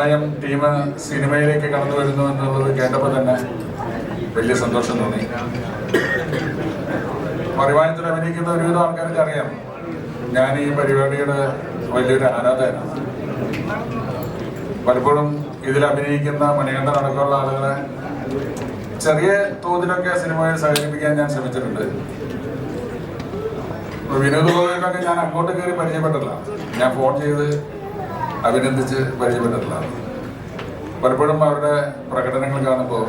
മറിമായം team സിനിമയിലേക്ക് കടന്നു വരുന്നു എന്നുള്ളത് കേട്ടപ്പോൾ തന്നെ വലിയ സന്തോഷം തോന്നി. മറിമായത്തിൽ അഭിനയിക്കുന്ന ഒരുവിധം ആൾക്കാർക്ക് അറിയാം, ഞാൻ ഈ പരിപാടിയുടെ വലിയൊരു ആരാധകനാണ്. പലപ്പോഴും ഇതിൽ അഭിനയിക്കുന്ന മണികണ്ഠൻ അടക്കമുള്ള ആളുകളെ ചെറിയ തോതിലൊക്കെ സിനിമയിൽ സഹകരിപ്പിക്കാൻ ഞാൻ ശ്രമിച്ചിട്ടുണ്ട്. വിനോദ് ഗോപിയൊക്കെ ഞാൻ അങ്ങോട്ട് കയറി പരിചയപ്പെട്ടില്ല, ഞാൻ ഫോൺ ചെയ്ത് അഭിനന്ദിച്ച് പരിചയപ്പെട്ടിട്ടില്ല. പലപ്പോഴും അവരുടെ പ്രകടനങ്ങൾ കാണുമ്പോൾ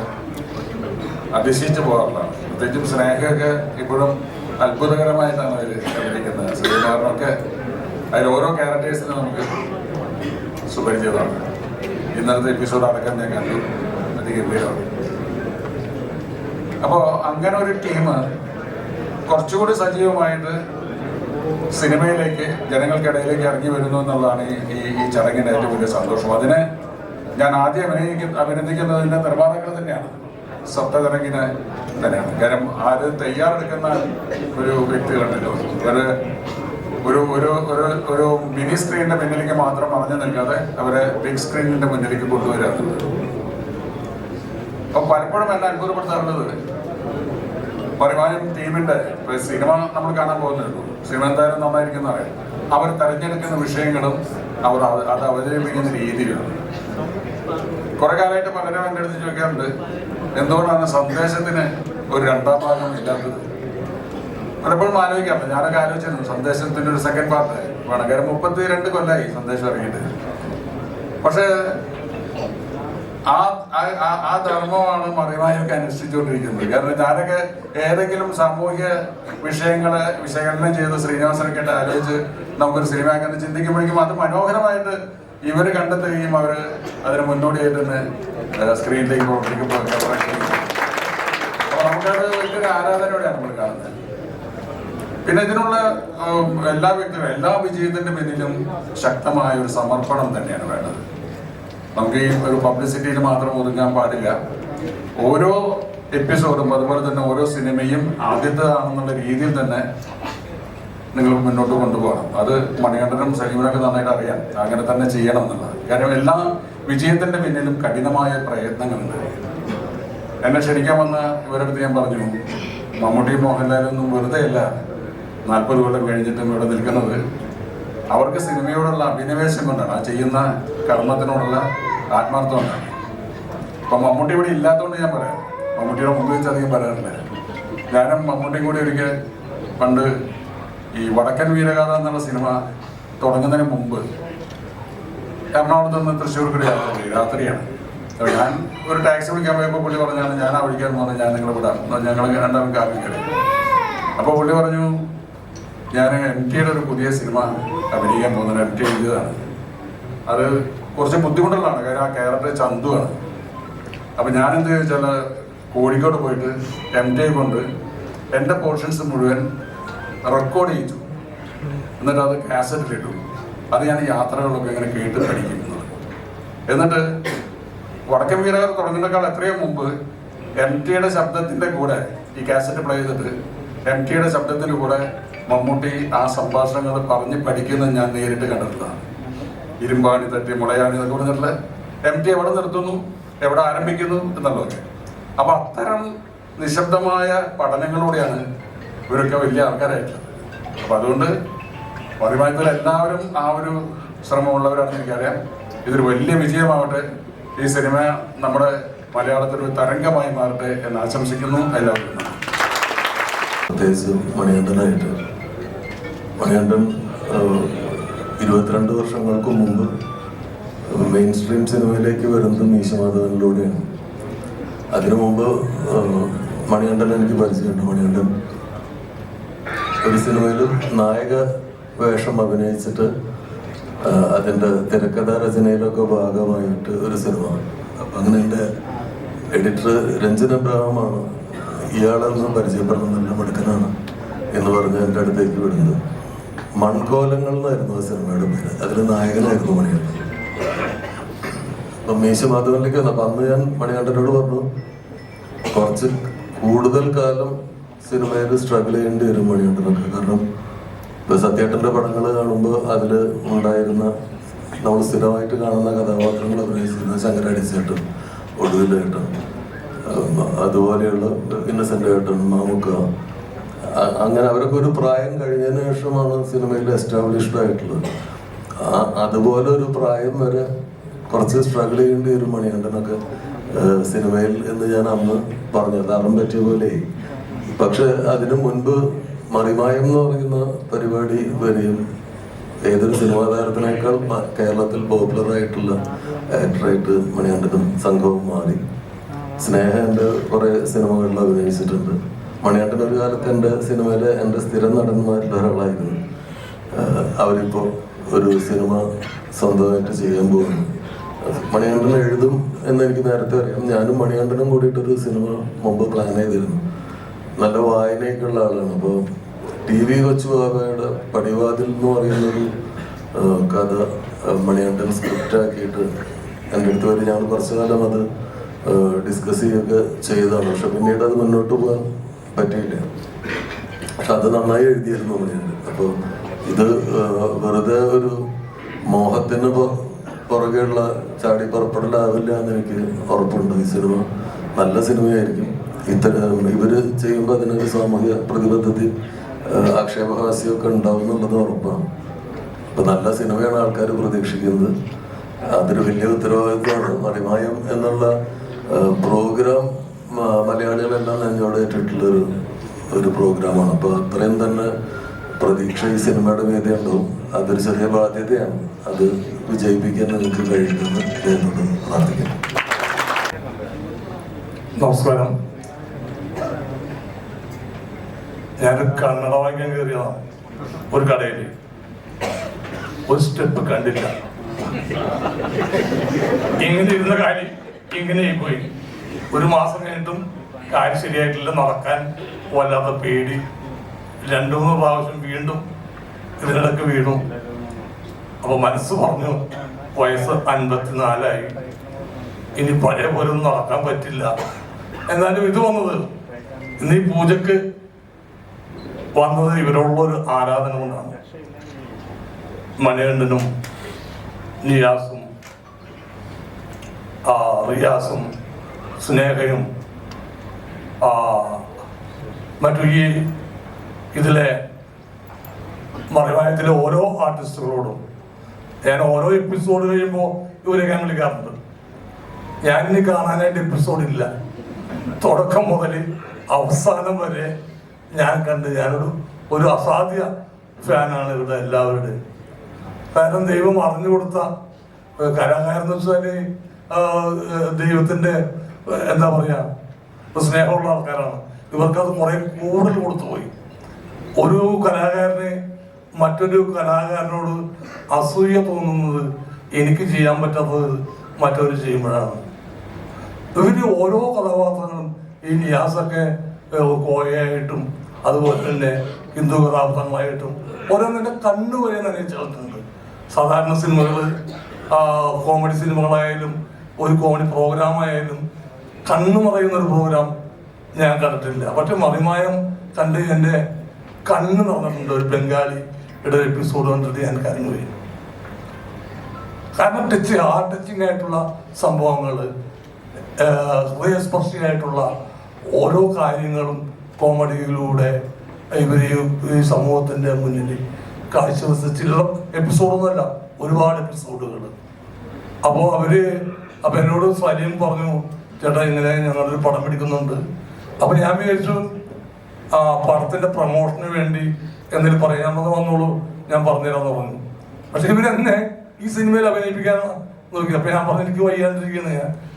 അതിശയിച്ചു പോകാറില്ല. പ്രത്യേകിച്ചും സ്നേഹമൊക്കെ ഇപ്പോഴും അത്ഭുതകരമായിട്ടാണ് അവർ അഭിനയിക്കുന്നത്. ശ്രീകുമാറിനൊക്കെ അതിൽ ഓരോ ക്യാരക്ടേഴ്സിനും നമുക്ക് സുപരിചിതമാണ്. ഇന്നലത്തെ എപ്പിസോഡ് അടക്കം ഞാൻ കണ്ടു, അതിഗംഭീരമാണ്. അപ്പോൾ അങ്ങനെ ഒരു ടീം കുറച്ചുകൂടി സജീവമായിട്ട് സിനിമയിലേക്ക് ജനങ്ങൾക്കിടയിലേക്ക് ഇറങ്ങി വരുന്നു എന്നുള്ളതാണ് ഈ ചടങ്ങിൻ്റെ ഏറ്റവും വലിയ സന്തോഷം. അതിനെ ഞാൻ ആദ്യം അഭിനന്ദിക്കുന്നതിൻ്റെ നിർമ്മാതാക്കൾ തന്നെയാണ്, സപ്തതരംഗിനെ തന്നെയാണ്. കാരണം ആര് തയ്യാറെടുക്കുന്ന ഒരു വ്യക്തികളുണ്ടല്ലോ, ഒരു ഒരു ഒരു ഒരു മിനി സ്ക്രീനിന്റെ മുന്നിലേക്ക് മാത്രം പറഞ്ഞു നിൽക്കാതെ അവരെ ബിഗ് സ്ക്രീനിന്റെ മുന്നിലേക്ക് കൊണ്ടുവരാറുണ്ട്. അപ്പോൾ പലപ്പോഴും എന്നെ അത്ഭുതപ്പെടുത്താറുള്ളത് മറിമായം ടീമിന്റെ സിനിമ നമ്മൾ കാണാൻ പോകുന്നുള്ളൂ. സിനിമ എന്തായാലും നന്നായിരിക്കുന്ന അറിയാം. അവർ തെരഞ്ഞെടുക്കുന്ന വിഷയങ്ങളും അവർ അത് അവതരിപ്പിക്കുന്ന രീതിയിലാണ്. കുറെ കാലമായിട്ട് പലരും എൻ്റെ അടുത്ത് ചോദിക്കാറുണ്ട്, എന്തുകൊണ്ടാണ് സന്ദേശത്തിന് ഒരു രണ്ടാം ഭാഗം ഇല്ലാത്തത്. പലപ്പോഴും ആലോചിക്കാറുണ്ട്. ഞാനൊക്കെ ആലോചിച്ചിരുന്നു സന്ദേശത്തിന്റെ ഒരു സെക്കൻഡ് പാർട്ട് വേണം. കാര്യം 32 കൊല്ലമായി സന്ദേശം ഇറങ്ങിയിട്ട്. പക്ഷേ ആ ധർമ്മമാണ് മറിമായൊക്കെ അനുഷ്ഠിച്ചുകൊണ്ടിരിക്കുന്നത്. കാരണം ഞാനൊക്കെ ഏതെങ്കിലും സാമൂഹിക വിഷയങ്ങളെ വിശകലനം ചെയ്ത് ശ്രീനിവാസനൊക്കെ ആലോചിച്ച് നമുക്കൊരു സിനിമയാക്കാൻ ചിന്തിക്കുമ്പോഴേക്കും അത് മനോഹരമായിട്ട് ഇവർ കണ്ടെത്തുകയും അവർ അതിന് മുന്നോടിയായിട്ട് തന്നെ സ്ക്രീനിലേക്ക് പ്രവർത്തിക്കുമ്പോൾ അപ്പോൾ നമുക്കത് വലിയൊരു ആരാധനയോടെയാണ് നമ്മൾ കാണുന്നത്. പിന്നെ ഇതിനുള്ള എല്ലാ വ്യക്തികളും എല്ലാ വിജയത്തിന്റെ പിന്നിലും ശക്തമായ ഒരു സമർപ്പണം തന്നെയാണ് വേണ്ടത്. നമുക്ക് ഈ ഒരു പബ്ലിസിറ്റിയിൽ മാത്രം ഒതുങ്ങാൻ പാടില്ല. ഓരോ എപ്പിസോഡും അതുപോലെ തന്നെ ഓരോ സിനിമയും ആദ്യത്തേതാണെന്നുള്ള രീതിയിൽ തന്നെ നിങ്ങൾ മുന്നോട്ട് കൊണ്ടുപോകണം. അത് മണികണ്ഠനും സലീമിനൊക്കെ നന്നായിട്ട് അറിയാം, അങ്ങനെ തന്നെ ചെയ്യണം എന്നുള്ളത്. കാരണം എല്ലാ വിജയത്തിന്റെ പിന്നിലും കഠിനമായ പ്രയത്നങ്ങളുണ്ട്. എന്നെ ക്ഷണിക്കാൻ വന്ന ഇവരുടെ അടുത്ത് ഞാൻ പറഞ്ഞു, മമ്മൂട്ടി മോഹൻലാലൊന്നും വെറുതെ അല്ല 40 കൊല്ലം കഴിഞ്ഞിട്ടും ഇവിടെ നിൽക്കുന്നത്. അവർക്ക് സിനിമയോടുള്ള അഭിനിവേശം കൊണ്ടാണ്, ആ ചെയ്യുന്ന കർമ്മത്തിനോടുള്ള ആത്മാർത്ഥം കൊണ്ടാണ്. അപ്പം മമ്മൂട്ടി ഇവിടെ ഇല്ലാത്തതുകൊണ്ട് ഞാൻ പറയാം, മമ്മൂട്ടിയുടെ മുമ്പ് വെച്ച് അധികം പറയാറില്ല. ഞാനും മമ്മൂട്ടിയും കൂടി ഒരിക്കൽ പണ്ട് ഈ വടക്കൻ വീരഗാഥ എന്നുള്ള സിനിമ തുടങ്ങുന്നതിന് മുമ്പ് എറണാകുളത്ത് നിന്ന് തൃശ്ശൂർ കൂടി രാത്രിയാണ്. ഞാൻ ഒരു ടാക്സി വിളിക്കാൻ പോയപ്പോൾ പുള്ളി പറഞ്ഞാണ് ഞാൻ ആ വിളിക്കാമെന്ന് പറഞ്ഞാൽ ഞാൻ നിങ്ങളെ വിടാം, ഞങ്ങൾ രണ്ടാമത് കാറിക്കറി. അപ്പോൾ പുള്ളി പറഞ്ഞു, ഞാൻ MT യുടെ ഒരു പുതിയ സിനിമ അഭിനയിക്കാൻ പോകുന്നത്. MT എഴുതിയതാണ്. അത് കുറച്ച് ബുദ്ധിമുട്ടുള്ളതാണ്, കാര്യം ആ ക്യാരക്ടർ ചന്തുവാണ്. അപ്പം ഞാനെന്ത് ചോദിച്ചാൽ കോഴിക്കോട് പോയിട്ട് MT കൊണ്ട് എൻ്റെ പോർഷൻസ് മുഴുവൻ റെക്കോർഡ് ചെയ്യിച്ചു. എന്നിട്ട് അത് കാസറ്റിലിട്ടു. അത് ഞാൻ യാത്രകളിലൊക്കെ ഇങ്ങനെ കേട്ട് പഠിക്കുന്നത്. എന്നിട്ട് വടക്കൻ വീരഗാഥ തുടങ്ങുന്നതിനേക്കാൾ എത്രയോ മുമ്പ് MT യുടെ ശബ്ദത്തിൻ്റെ കൂടെ ഈ കാസറ്റ് പ്ലേ ചെയ്തിട്ട് MT യുടെ ശബ്ദത്തിൻ്റെ കൂടെ മമ്മൂട്ടി ആ സംഭാഷണങ്ങൾ പറഞ്ഞ് പഠിക്കുന്നത് ഞാൻ നേരിട്ട് കണ്ടിട്ടുള്ളതാണ്. ഇരുമ്പാണി തട്ടി മുളയാണി എന്നൊക്കെ പറഞ്ഞിട്ടുള്ള MT എവിടെ നിർത്തുന്നു, എവിടെ ആരംഭിക്കുന്നു എന്നുള്ളതൊക്കെ. അപ്പൊ അത്തരം നിശബ്ദമായ പഠനങ്ങളോടെയാണ് ഇവരൊക്കെ വലിയ ആൾക്കാരായിട്ടുള്ളത്. അപ്പൊ അതുകൊണ്ട് മറിമായത്തിൽ എല്ലാവരും ആ ഒരു ശ്രമമുള്ളവരാണെന്ന് എനിക്കറിയാം. ഇതൊരു വലിയ വിജയമാവട്ടെ. ഈ സിനിമ നമ്മുടെ മലയാളത്തിൽ ഒരു തരംഗമായി മാറട്ടെ എന്ന് ആശംസിക്കുന്നു. എല്ലാവരും പ്രത്യേകിച്ച് മണികണ്ഠനായിട്ട്. മണികണ്ഠൻ 22 വർഷങ്ങൾക്ക് മുമ്പ് മെയിൻ സ്ട്രീം സിനിമയിലേക്ക് വരുന്നത് മീശമാധവനിലൂടെയാണ്. അതിനു മുമ്പ് മണികണ്ഠൻ എനിക്ക് പരിചയമുണ്ട്. മണികണ്ഠൻ ഒരു സിനിമയിൽ നായക വേഷം അഭിനയിച്ചിട്ട് അതിൻ്റെ തിരക്കഥാ രചനയിലൊക്കെ ഭാഗമായിട്ട് ഒരു സിനിമ. അപ്പം അങ്ങനെ എൻ്റെ എഡിറ്റർ രഞ്ജൻ അബ്രഹാമാണ് ഇയാളെന്ന് പരിചയപ്പെടണം, നല്ല മിടുക്കനാണ് എന്ന് പറഞ്ഞ് എൻ്റെ അടുത്തേക്ക് വിടുന്നത്. മൺകോലങ്ങൾ എന്നായിരുന്നു ആ സിനിമയുടെ പേര്. അതിൽ നായകനായിരുന്നു മണികണ്ഠൻ. അപ്പം മീശമാധവനിലേക്ക് വന്നു. അപ്പം അന്ന് ഞാൻ മണികണ്ഠനോട് പറഞ്ഞു, കുറച്ച് കൂടുതൽ കാലം സിനിമയിൽ സ്ട്രഗിൾ ചെയ്യേണ്ടി വരും മണികണ്ഠനൊക്കെ. കാരണം ഇപ്പോൾ സത്യേട്ടൻ്റെ പടങ്ങൾ കാണുമ്പോൾ അതിൽ ഉണ്ടായിരുന്ന നമ്മൾ സ്ഥിരമായിട്ട് കാണുന്ന കഥാപാത്രങ്ങൾ അഭിനയിച്ചിരുന്ന ശങ്കരാടിച്ചേട്ടൻ, ഒടുവിലേട്ടൻ, അതുപോലെയുള്ള ഇന്നസെന്റ് ഏട്ടൻ, മാമുക്ക, അങ്ങനെ അവരൊക്കെ ഒരു പ്രായം കഴിഞ്ഞതിന് ശേഷമാണ് സിനിമയിൽ എസ്റ്റാബ്ലിഷ്ഡ് ആയിട്ടുള്ളത്. അതുപോലെ ഒരു പ്രായം വരെ കുറച്ച് സ്ട്രഗിൾ ചെയ്യേണ്ടി വരും മണികണ്ഠനൊക്കെ സിനിമയിൽ എന്ന് ഞാൻ അന്ന് പറഞ്ഞത്, അറം പറ്റിയ പോലെ. പക്ഷെ അതിനു മുൻപ് മറിമായം എന്ന് പറയുന്ന പരിപാടി വരെയും ഏതൊരു സിനിമാ താരത്തിനേക്കാൾ കേരളത്തിൽ പോപ്പുലറായിട്ടുള്ള ആക്ടറായിട്ട് മണികണ്ഠനും സംഘവും മാറി. സ്നേഹ എൻ്റെ കുറേ സിനിമകളിൽ അഭിനയിച്ചിട്ടുണ്ട്. മണികണ്ഠൻ ഒരു കാലത്ത് എൻ്റെ സിനിമയിലെ എൻ്റെ സ്ഥിരം നടന്മാരിൽ ഒരാളായിരുന്നു. അവരിപ്പോൾ ഒരു സിനിമ സ്വന്തമായിട്ട് ചെയ്യാൻ പോകുന്നു. മണികണ്ഠൻ എഴുതും എന്നെനിക്ക് നേരത്തെ അറിയാം. ഞാനും മണികണ്ഠനും കൂടിയിട്ടൊരു സിനിമ മുമ്പ് പ്ലാൻ ചെയ്തിരുന്നു. നല്ല വായനയൊക്കെയുള്ള ആളാണ്. അപ്പോൾ TV കൊച്ചു ബാബയുടെ പടിവാതിൽ എന്ന് പറയുന്നൊരു കഥ മണികണ്ഠൻ സ്ക്രിപ്റ്റ് ആക്കിയിട്ട് എൻ്റെ അടുത്ത് വരെ ഞങ്ങൾ കുറച്ചു കാലം അത് ഡിസ്കസ് ചെയ്യുകയൊക്കെ ചെയ്തതാണ്. പക്ഷെ പിന്നീട് അത് മുന്നോട്ട് പോകാൻ പറ്റിയില്ല. പക്ഷെ അത് നന്നായി എഴുതിയിരുന്നു മണികണ്ഠൻ. അപ്പോൾ ഇത് വെറുതെ ഒരു മോഹത്തിന് പുറകെയുള്ള ചാടിപ്പുറപ്പെടലാവില്ല എന്ന് എനിക്ക് ഉറപ്പുണ്ട്. ഈ സിനിമ നല്ല സിനിമയായിരിക്കും. ഇവര് ചെയ്യുമ്പോൾ അതിനൊരു സാമൂഹ്യ പ്രതിബദ്ധത, ആക്ഷേപഹാസ്യമൊക്കെ ഉണ്ടാവും എന്നുള്ളത് ഉറപ്പാണ്. അപ്പൊ നല്ല സിനിമയാണ് ആൾക്കാർ പ്രതീക്ഷിക്കുന്നത്. അതൊരു വലിയ ഉത്തരവാദിത്വമാണ്. മറിമായം എന്നുള്ള പ്രോഗ്രാം മലയാളികളെല്ലാം നെഞ്ചോടേറ്റിട്ടുള്ള ഒരു പ്രോഗ്രാമാണ്. അപ്പൊ അത്രയും തന്നെ പ്രതീക്ഷ ഈ സിനിമയുടെ മീതെ ഉണ്ടാവും. അതൊരു ചെറിയ ബാധ്യതയാണ്. അത് വിജയിപ്പിക്കാൻ നിങ്ങൾക്ക് കഴിയുമെന്ന് ദൈവത്തോട് പ്രാർത്ഥിക്കുന്നു. നമസ്കാരം. ഞാനൊരു കന്നഡ വായിക്കാൻ കയറിയതാണ്. ഒരു കടയിൽ ഒരു സ്റ്റെപ്പ് കണ്ടില്ല. ഇങ്ങനെ ഇരുന്ന കാര്യം ഇങ്ങനെ പോയി. ഒരു മാസം കഴിഞ്ഞിട്ടും കാര്യം ശരിയായിട്ടില്ല. നടക്കാൻ വല്ലാത്ത പേടി. 2-3 പ്രാവശ്യം വീണ്ടും ഇതിനിടയ്ക്ക് വീണു. അപ്പൊ മനസ്സ് പറഞ്ഞു, വയസ്സ് 54ആയി, ഇനി പഴയ പോലെ ഒന്നും നടക്കാൻ പറ്റില്ല. എന്നാലും ഇത് വന്നത്, ഇന്ന് ഈ പൂജക്ക് വന്നത് ഇവരോടുള്ളൊരു ആരാധന കൊണ്ടാണ്. മണികണ്ഠനും നിയാസും റിയാസും സ്നേഹയും മറ്റു ഈ ഇതിലെ മറിമായത്തിലെ ഓരോ ആർട്ടിസ്റ്റുകളോടും ഞാൻ ഓരോ എപ്പിസോഡ് കഴിയുമ്പോൾ ഇവരെ ഞാൻ വിളിക്കാറുണ്ട്. ഞാനിനി കാണാനായിട്ട് എപ്പിസോഡില്ല. തുടക്കം മുതൽ അവസാനം വരെ ഞാൻ കണ്ട് ഞാനൊരു അസാധ്യ ഫാനാണ് ഇവരുടെ എല്ലാവരുടെയും. കാരണം ദൈവം അറിഞ്ഞു കൊടുത്ത കലാകാരെന്ന് വെച്ചാല് ദൈവത്തിന്റെ എന്താ പറയാ സ്നേഹമുള്ള ആൾക്കാരാണ്. ഇവർക്കത് കുറെ കൂടുതൽ കൊടുത്തു പോയി. ഒരു കലാകാരന് മറ്റൊരു കലാകാരനോട് അസൂയ തോന്നുന്നത് എനിക്ക് ചെയ്യാൻ പറ്റാത്തത് മറ്റൊരു ചെയ്യുമ്പോഴാണ്. ഇവര് ഓരോ കഥാപാത്രങ്ങളും ഈ നിയാസൊക്കെ കോയയായിട്ടും അതുപോലെ തന്നെ ഹിന്ദു കഥാപാത്രങ്ങളായിട്ടും ഓരോന്നിന്റെ കണ്ണുവരെ നനയിച്ചിട്ടുണ്ട്. സാധാരണ സിനിമകള്, കോമഡി സിനിമകളായാലും ഒരു കോമഡി പ്രോഗ്രാം ആയാലും കണ്ണു മറയുന്ന ഒരു പ്രോഗ്രാം ഞാൻ കണ്ടിട്ടില്ല. പക്ഷെ മറിമായം കണ്ട് എൻ്റെ കണ്ണ് നിറഞ്ഞിട്ടുണ്ട്. ഒരു ബംഗാളിയുടെ എപ്പിസോഡ് കണ്ടിട്ട് ഞാൻ കരഞ്ഞുപോയി. കാരണം ഹാർട്ട് ടച്ചിങ് ആയിട്ടുള്ള സംഭവങ്ങൾ, ഹൃദയസ്പർശിയായിട്ടുള്ള ഓരോ കാര്യങ്ങളും കോമഡിയിലൂടെ ഇവര് ഈ സമൂഹത്തിന്റെ മുന്നിൽ കാഴ്ചവെച്ച ചില എപ്പിസോഡൊന്നുമല്ല, ഒരുപാട് എപ്പിസോഡുകൾ. അപ്പൊ എന്നോട് സലീം പറഞ്ഞു, ചേട്ടാ ഇങ്ങനെ ഞങ്ങളൊരു പടം പിടിക്കുന്നുണ്ട്. അപ്പൊ ഞാൻ വിചാരിച്ചു പടത്തിന്റെ പ്രമോഷന് വേണ്ടി എന്തെങ്കിലും പറയാമെന്ന് വന്നോളൂ, ഞാൻ പറഞ്ഞുതരാന്ന് പറഞ്ഞു. പക്ഷെ ഇവരെന്നെ ഈ സിനിമയിൽ അഭിനയിപ്പിക്കാൻ നോക്കി. അപ്പൊ ഞാൻ പറഞ്ഞു, എനിക്ക് വയ്യാണ്ടിരിക്കുന്ന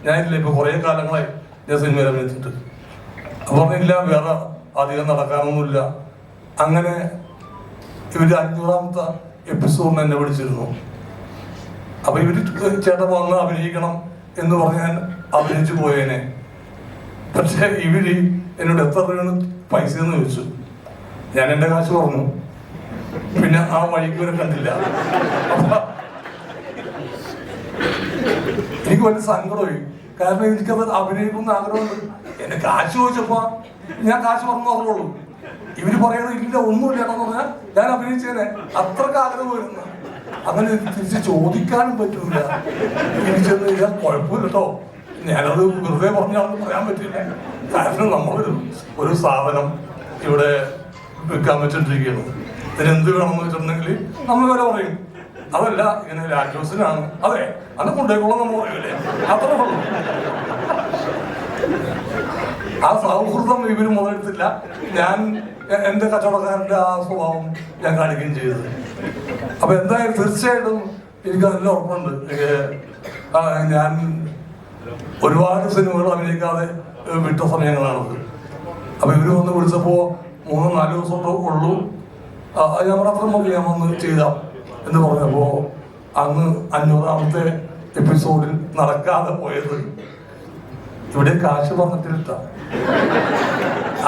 ഞാനില്ല, ഇപ്പൊ കുറെ കാലങ്ങളായി ഞാൻ സിനിമയിൽ അഭിനയിച്ചിട്ട്. അപ്പൊ പറഞ്ഞില്ല, വേറെ അധികം നടക്കാനൊന്നുമില്ല. അങ്ങനെ ഇവര് 500ാമത്തെ എപ്പിസോഡിന് എന്നെ വിളിച്ചിരുന്നു. അപ്പൊ ഇവര് ചേട്ടൻ വന്ന് അഭിനയിക്കണം എന്ന് പറഞ്ഞാൽ അഭിനയിച്ചു പോയേനെ. പക്ഷെ ഇവര് എന്നോട് എത്ര രൂപയാണ് പൈസ എന്ന് ചോദിച്ചു. ഞാൻ എന്റെ കാശ് പറഞ്ഞു. പിന്നെ ആ വഴിക്ക് വരെ കണ്ടില്ല. എനിക്ക് വലിയ സങ്കടമായി. കാരണം എനിക്കത് അഭിനയിക്കുന്ന ആഗ്രഹമുണ്ട്. എന്റെ കാശ് ചോദിച്ചപ്പോ ഞാൻ കാശ് പറഞ്ഞു പറഞ്ഞോളൂ. ഇവര് പറയുന്നത് ഇല്ല, ഒന്നുമില്ല എന്ന് പറഞ്ഞാൽ ഞാൻ അഭിനയിച്ചേനെ. അത്രക്ക് ആഗ്രഹം വരുന്നു. അങ്ങനെ തിരിച്ച് ചോദിക്കാനും പറ്റൂല. തിരിച്ചെന്ന് കഴിഞ്ഞാൽ കുഴപ്പമില്ല കേട്ടോ, ഞാനത് വെറുതെ പറഞ്ഞാണെന്ന് പറയാൻ പറ്റില്ല. കാരണം ഒരു സാധനം ഇവിടെ വിൽക്കാൻ വെച്ചിട്ടിരിക്കുകയാണ്. ഇതിനെന്ത് വേണമെന്ന് വെച്ചിട്ടുണ്ടെങ്കിൽ നമ്മൾ വില പറയും. അതല്ല ഇങ്ങനെ രാജോസിനാണ്, അതെ അത് കൊണ്ടേക്കോളം നമ്മൾ പറയൂലേ, അത്ര ഉള്ളൂ. ആ സൗഹൃദം ഇവര് മുതലെടുത്തില്ല. ഞാൻ എൻ്റെ കച്ചവടക്കാരൻ്റെ ആ സ്വഭാവം ഞാൻ കാണിക്കുകയും ചെയ്തത്. അപ്പൊ എന്തായാലും തീർച്ചയായിട്ടും എനിക്ക് നല്ല ഉറപ്പുണ്ട്. ഞാൻ ഒരുപാട് സിനിമകൾ അഭിനയിക്കാതെ വിട്ട സമയങ്ങളാണത്. അപ്പൊ ഇവര് വന്ന് വിളിച്ചപ്പോ 3-4 ദിവസമൊക്കെ ഉള്ളൂ. ഞാൻ മാത്രം മതി, ഞാൻ വന്ന് ചെയ്താം എന്ന് പറഞ്ഞപ്പോ അന്ന് 500ാമത്തെ എപ്പിസോഡിൽ നടക്കാതെ പോയത് ഇവിടെ കാശ് പറഞ്ഞിട്ടില്ല.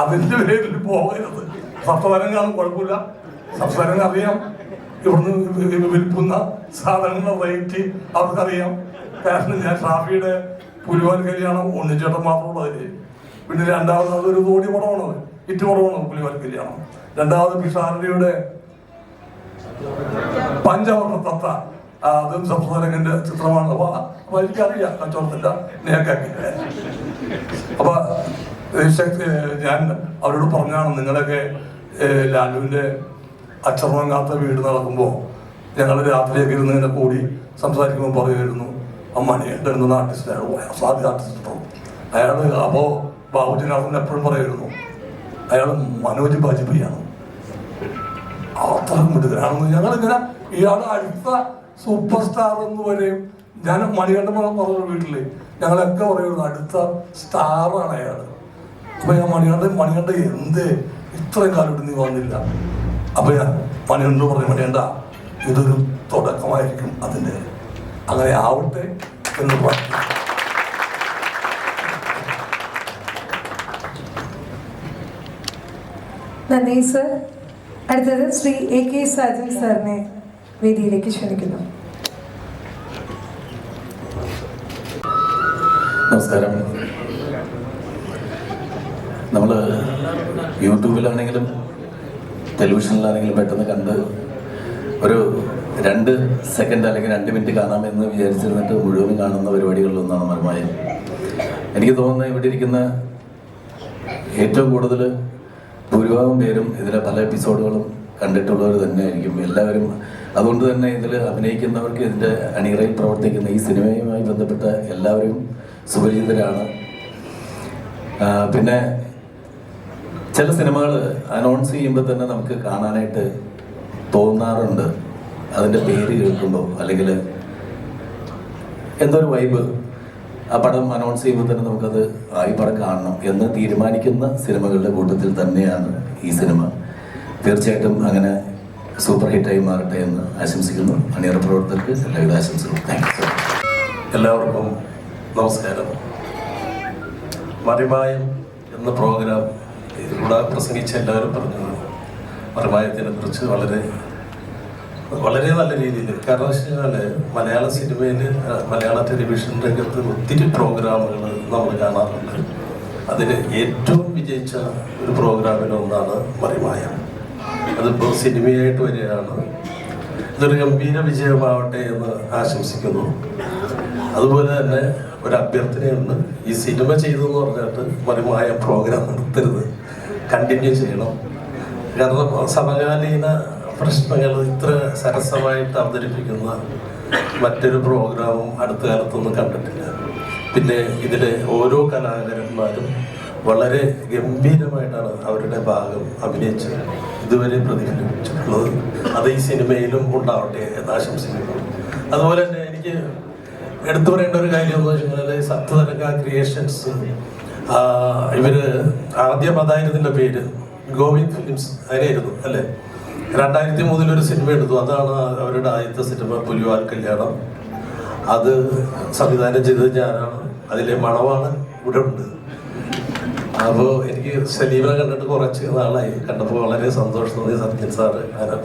അതിന്റെ പേരിൽ പോകരുത്. സപ്തവരം കാണും, കുഴപ്പമില്ല. സപ്തവരം അറിയാം, ഇവിടുന്ന് വിൽക്കുന്ന സാധനങ്ങളുടെ റേറ്റ് അവർക്കറിയാം. കാരണം ഞാൻ ഷാഫിയുടെ പുലിവാൽ കല്യാണം ഉണ്ണിച്ചേട്ടൻ മാത്രമുള്ളതില്. പിന്നെ രണ്ടാമത് അതൊരു തോടി പടമാണ്, ഇറ്റ് പടമാണ് പുലിവാൽ കല്യാണം. രണ്ടാമത് പിഷാരടിയുടെ പഞ്ചവർണ്ണ തത്ത, അതും സപ്തരംഗന്റെ ചിത്രമാണ്. അപ്പൊ എനിക്കറിയാം കച്ചവടത്തിന്റെ നേക്കാക്കി. അപ്പൊ ഞാൻ അവരോട് പറഞ്ഞാണ്, നിങ്ങളൊക്കെ ലാലുവിന്റെ അക്ഷരമങ്ങാത്ത വീട് നടക്കുമ്പോൾ ഞങ്ങൾ രാത്രിയൊക്കെ ഇരുന്ന് ഇങ്ങനെ കൂടി സംസാരിക്കുമ്പോൾ പറയുമായിരുന്നു, മണിയേട്ടൻ എന്ന ആർട്ടിസ്റ്റാണ്, അസാധ്യ ആർട്ടിസ്റ്റ്. അയാള് അപ്പോ ബാബുജിനാഥൻ എപ്പോഴും പറയുമായിരുന്നു, അയാൾ മനോജ് ബാജ്പേയിയാണ്, അത്ര മിടുക്കനാണെന്ന്. ഞങ്ങളിങ്ങനെ ഇയാൾ അടുത്ത സൂപ്പർ സ്റ്റാർ എന്ന് പറയും. ഞാൻ മണികണ്ഠൻ പറഞ്ഞ വീട്ടില് ഞങ്ങളൊക്കെ പറയുന്നു അടുത്ത സ്റ്റാറാണ് അയാൾ. അപ്പൊ ഞാൻ മണികണ്ഠൻ എന്ത് ഇത്രയും കാലം നീ വന്നില്ല. അപ്പൊ ഞാൻ മണികണ്ഠനോട് പറഞ്ഞു, മണികണ്ഠ ഇതൊരു തുടക്കമായിരിക്കും അതിന്റെ, അങ്ങനെ ആവട്ടെ എന്ന് പറഞ്ഞു. നന്ദി സർ. അടുത്തത് ശ്രീ AK സാജൻ സാറിനെ വേദിയിലേക്ക് ക്ഷണിക്കുന്നു. നമസ്കാരം. നമ്മൾ യൂട്യൂബിലാണെങ്കിലും ടെലിവിഷനിലാണെങ്കിലും പെട്ടെന്ന് കണ്ട് ഒരു 2 സെക്കൻഡ് അല്ലെങ്കിൽ 2 മിനിറ്റ് കാണാമെന്ന് വിചാരിച്ചിരുന്നിട്ട് മുഴുവനും കാണുന്ന പരിപാടികളിലൊന്നാണ് മറിമായം. എനിക്ക് തോന്നുന്നത് ഇവിടെ ഇരിക്കുന്ന ഏറ്റവും കൂടുതൽ ഭൂരിഭാഗം പേരും ഇതിലെ പല എപ്പിസോഡുകളും കണ്ടിട്ടുള്ളവർ തന്നെയായിരിക്കും എല്ലാവരും. അതുകൊണ്ട് തന്നെ ഇതിൽ അഭിനയിക്കുന്നവർക്ക്, ഇതിൻ്റെ അണിയറയിൽ പ്രവർത്തിക്കുന്ന ഈ സിനിമയുമായി ബന്ധപ്പെട്ട എല്ലാവരും സുപരിചിതരാണ്. പിന്നെ ചില സിനിമകൾ അനൗൺസ് ചെയ്യുമ്പോൾ തന്നെ നമുക്ക് കാണാനായിട്ട് തോന്നാറുണ്ട്. അതിൻ്റെ പേര് കേൾക്കുമ്പോൾ അല്ലെങ്കിൽ എന്തൊരു വൈബ്, ആ പടം അനൗൺസ് ചെയ്യുമ്പോൾ തന്നെ നമുക്കത് ഈ പടം കാണണം എന്ന് തീരുമാനിക്കുന്ന സിനിമകളുടെ കൂട്ടത്തിൽ തന്നെയാണ് ഈ സിനിമ. തീർച്ചയായിട്ടും അങ്ങനെ സൂപ്പർ ഹിറ്റായി മാറട്ടെ എന്ന് ആശംസിക്കുന്നു. അണിയറ പ്രവർത്തകർക്ക് എല്ലാവിധ ആശംസകളും. Thank you. എല്ലാവർക്കും നമസ്കാരം. മറിമായം എന്ന പ്രോഗ്രാം ഇതിലൂടെ പ്രസംഗിച്ച എല്ലാവരും പറഞ്ഞു മറിമായത്തിനെ കുറിച്ച് വളരെ വളരെ നല്ല രീതിയിൽ. കാരണം വെച്ചാൽ മലയാള സിനിമയിൽ, മലയാള ടെലിവിഷൻ രംഗത്ത് ഒത്തിരി പ്രോഗ്രാമുകൾ നമ്മൾ കാണാറുണ്ട്. അതിൽ ഏറ്റവും വിജയിച്ച ഒരു പ്രോഗ്രാമിലൊന്നാണ് മറിമായം. അതിപ്പോൾ സിനിമയായിട്ട് വരികയാണ്. ഇതൊരു ഗംഭീര വിജയമാവട്ടെ എന്ന് ആശംസിക്കുന്നു. അതുപോലെ തന്നെ ഒരു അഭ്യർത്ഥനയുണ്ട്, ഈ സിനിമ ചെയ്തെന്ന് പറഞ്ഞിട്ട് മറിമായ പ്രോഗ്രാം നിർത്തരുത്, കണ്ടിന്യൂ ചെയ്യണം. കാരണം സമകാലീന പ്രശ്നങ്ങൾ ഇത്ര സരസമായിട്ട് അവതരിപ്പിക്കുന്ന മറ്റൊരു പ്രോഗ്രാമും അടുത്ത കാലത്തൊന്നും കണ്ടിട്ടില്ല. പിന്നെ ഇതിലെ ഓരോ കലാകാരന്മാരും വളരെ ഗംഭീരമായിട്ടാണ് അവരുടെ ഭാഗം അഭിനയിച്ച് ഇതുവരെ പ്രതിഫലിപ്പിച്ചിട്ടുള്ളത്. അത് ഈ സിനിമയിലും ഉണ്ടാവട്ടെ എന്ന് ആശംസിക്കുന്നു. അതുപോലെ തന്നെ എനിക്ക് എടുത്തു പറയേണ്ട ഒരു കാര്യം എന്ന് വെച്ചാൽ സപ്തതരംഗ ക്രിയേഷൻസ്, ഇവര് ആദ്യം അതായിരുന്നില്ല പേര്, ഗോവിന്ദ് ഫിലിംസ് അതിനായിരുന്നു അല്ലേ. 2003 ഒരു സിനിമ എടുത്തു. അതാണ് അവരുടെ ആദ്യത്തെ സിനിമ പുലിവാൽ കല്യാണം. അത് സംവിധാനം ചെയ്തത് ഞാനാണ്. അതിലെ മണവാണ് ഇവിടെ ഉണ്ട്. അപ്പോൾ എനിക്ക് സലീമിനെ കണ്ടിട്ട് കുറച്ച് നാളായി. കണ്ടപ്പോൾ വളരെ സന്തോഷം തോന്നി. സത്യൻ സാറ്,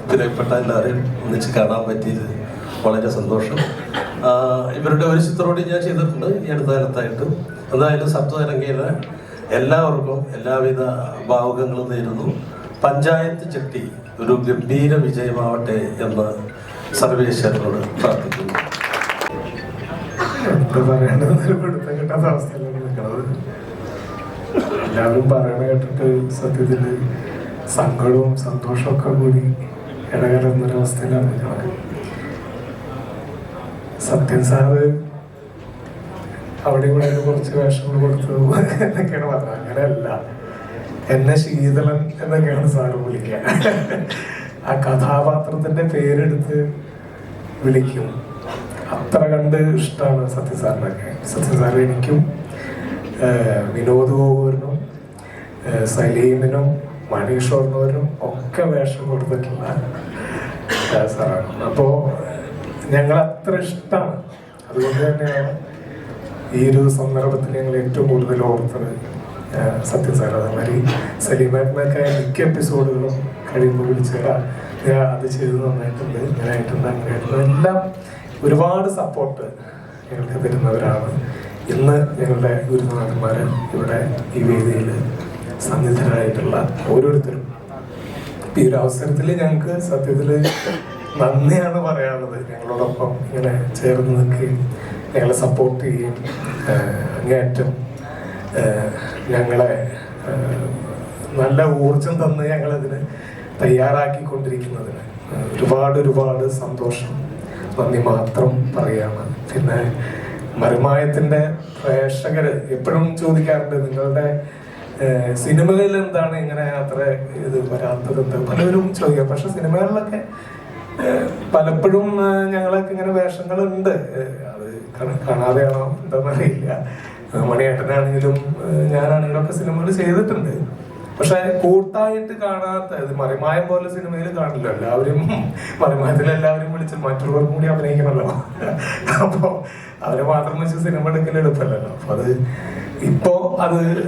പ്രിയപ്പെട്ട എല്ലാവരെയും ഒന്നിച്ച് കാണാൻ പറ്റിയത് വളരെ സന്തോഷം. ഇവരുടെ ഒരു ചിത്രത്തോടെ ഞാൻ ചെയ്തിട്ടുണ്ട് ഈ അടുത്ത കാലത്തായിട്ട്. എന്തായാലും സപ്തതരംഗയിലെ എല്ലാവർക്കും എല്ലാവിധ ഭാവുകങ്ങളും നേരുന്നു. പഞ്ചായത്ത് ചെട്ടി ഒരു ഗംഭീര വിജയമാവട്ടെ എന്ന് സർവേശ്വരനോട് പ്രാർത്ഥിക്കുന്നു. എന്ത് പറയേണ്ടതെന്നൊരു പിടുത്തം കിട്ടാത്ത അവസ്ഥയിലാണ് നിൽക്കുന്നത്. എല്ലാവരും പറയണ കേട്ടിട്ട് സത്യത്തിൽ സങ്കടവും സന്തോഷമൊക്കെ കൂടി ഇടകലർന്നൊരവസ്ഥയിലാണ് നിൽക്കുന്നത്. സത്യൻ സാറ് അവിടെ ഇവിടെ കുറച്ച് വേഷങ്ങൾ കൊടുത്തു എന്നൊക്കെയാണ് പറഞ്ഞത്. അങ്ങനെയല്ല, എന്നെ ശീതളൻ എന്നൊക്കെയാണ് സാറ് വിളിക്കുക. ആ കഥാപാത്രത്തിന്റെ പേരെടുത്ത് വിളിക്കും. അത്ര കണ്ട് ഇഷ്ടമാണ് സത്യൻ സാറിനൊക്കെ. സത്യൻ സാർ എനിക്കും വിനോദ് ഗോപൂരിനും സലീമിനും മനീഷ് ഷൊർണൂരിനും ഒക്കെ വേഷം കൊടുത്തിട്ടുള്ള സാറാണ്. അപ്പോൾ ഞങ്ങൾ അത്ര ഇഷ്ടമാണ്. അതുകൊണ്ട് തന്നെയാണ് ഈ ഒരു സന്ദർഭത്തിൽ ഞങ്ങൾ ഏറ്റവും കൂടുതൽ ഓർത്തത് സത്യൻ സാർ. അതേമാതിരി സലീമേട്ടനൊക്കെ മിക്ക എപ്പിസോഡുകളും കഴിയുമ്പോൾ വിളിച്ചാൽ അത് ചെയ്ത് നന്നായിട്ടുണ്ട്, ഇങ്ങനെ ആയിട്ടുണ്ട്, അങ്ങനെ ആയിട്ടുണ്ട്, എല്ലാം ഒരുപാട് സപ്പോർട്ട് ഞങ്ങൾക്ക് തരുന്നവരാണ്. ഇന്ന് ഞങ്ങളുടെ ഗുരുനാഥന്മാർ ഇവിടെ ഈ വേദിയിൽ സന്നിധരായിട്ടുള്ള ഓരോരുത്തരും. ഈ ഒരു അവസരത്തിൽ ഞങ്ങൾക്ക് സത്യത്തിൽ നന്ദിയാണ് പറയാനുള്ളത്. ഞങ്ങളോടൊപ്പം ഇങ്ങനെ ചേർന്ന് നിൽക്കുകയും ഞങ്ങളെ സപ്പോർട്ട് ചെയ്യുകയും അങ്ങേയറ്റം ഞങ്ങളെ നല്ല ഊർജം തന്ന് ഞങ്ങളതിന് തയ്യാറാക്കിക്കൊണ്ടിരിക്കുന്നതിന് ഒരുപാട് സന്തോഷം, നന്ദി മാത്രം പറയുകയാണ്. പിന്നെ മറിമായത്തിന്റെ പ്രേക്ഷകർ എപ്പോഴും ചോദിക്കാറുണ്ട്, നിങ്ങളുടെ സിനിമകളിൽ എന്താണ് ഇങ്ങനെ അത്ര ഇത് വരാത്തത്, പലവരും ചോദിക്കാം. പക്ഷെ സിനിമകളിലൊക്കെ പലപ്പോഴും ഞങ്ങളൊക്കെ ഇങ്ങനെ വേഷങ്ങളുണ്ട്. അത് കാണാതെയാണോ എന്താണെന്നറിയില്ല. മണിയേട്ടനാണെങ്കിലും ഞാനാണെങ്കിലും ഒക്കെ സിനിമകൾ ചെയ്തിട്ടുണ്ട്. പക്ഷെ കൂട്ടായിട്ട് കാണാത്ത, മറിമായം പോലെ സിനിമയിൽ കാണില്ല. എല്ലാവരും മറിമായത്തിൽ എല്ലാവരും വിളിച്ച് മറ്റുള്ളവർ കൂടി അഭിനയിക്കണമല്ലോ. അപ്പോ അവരെ മാത്രം വെച്ച് സിനിമ എടുക്കൽ എളുപ്പമല്ലല്ലോ. അപ്പൊ അത് ഇപ്പോ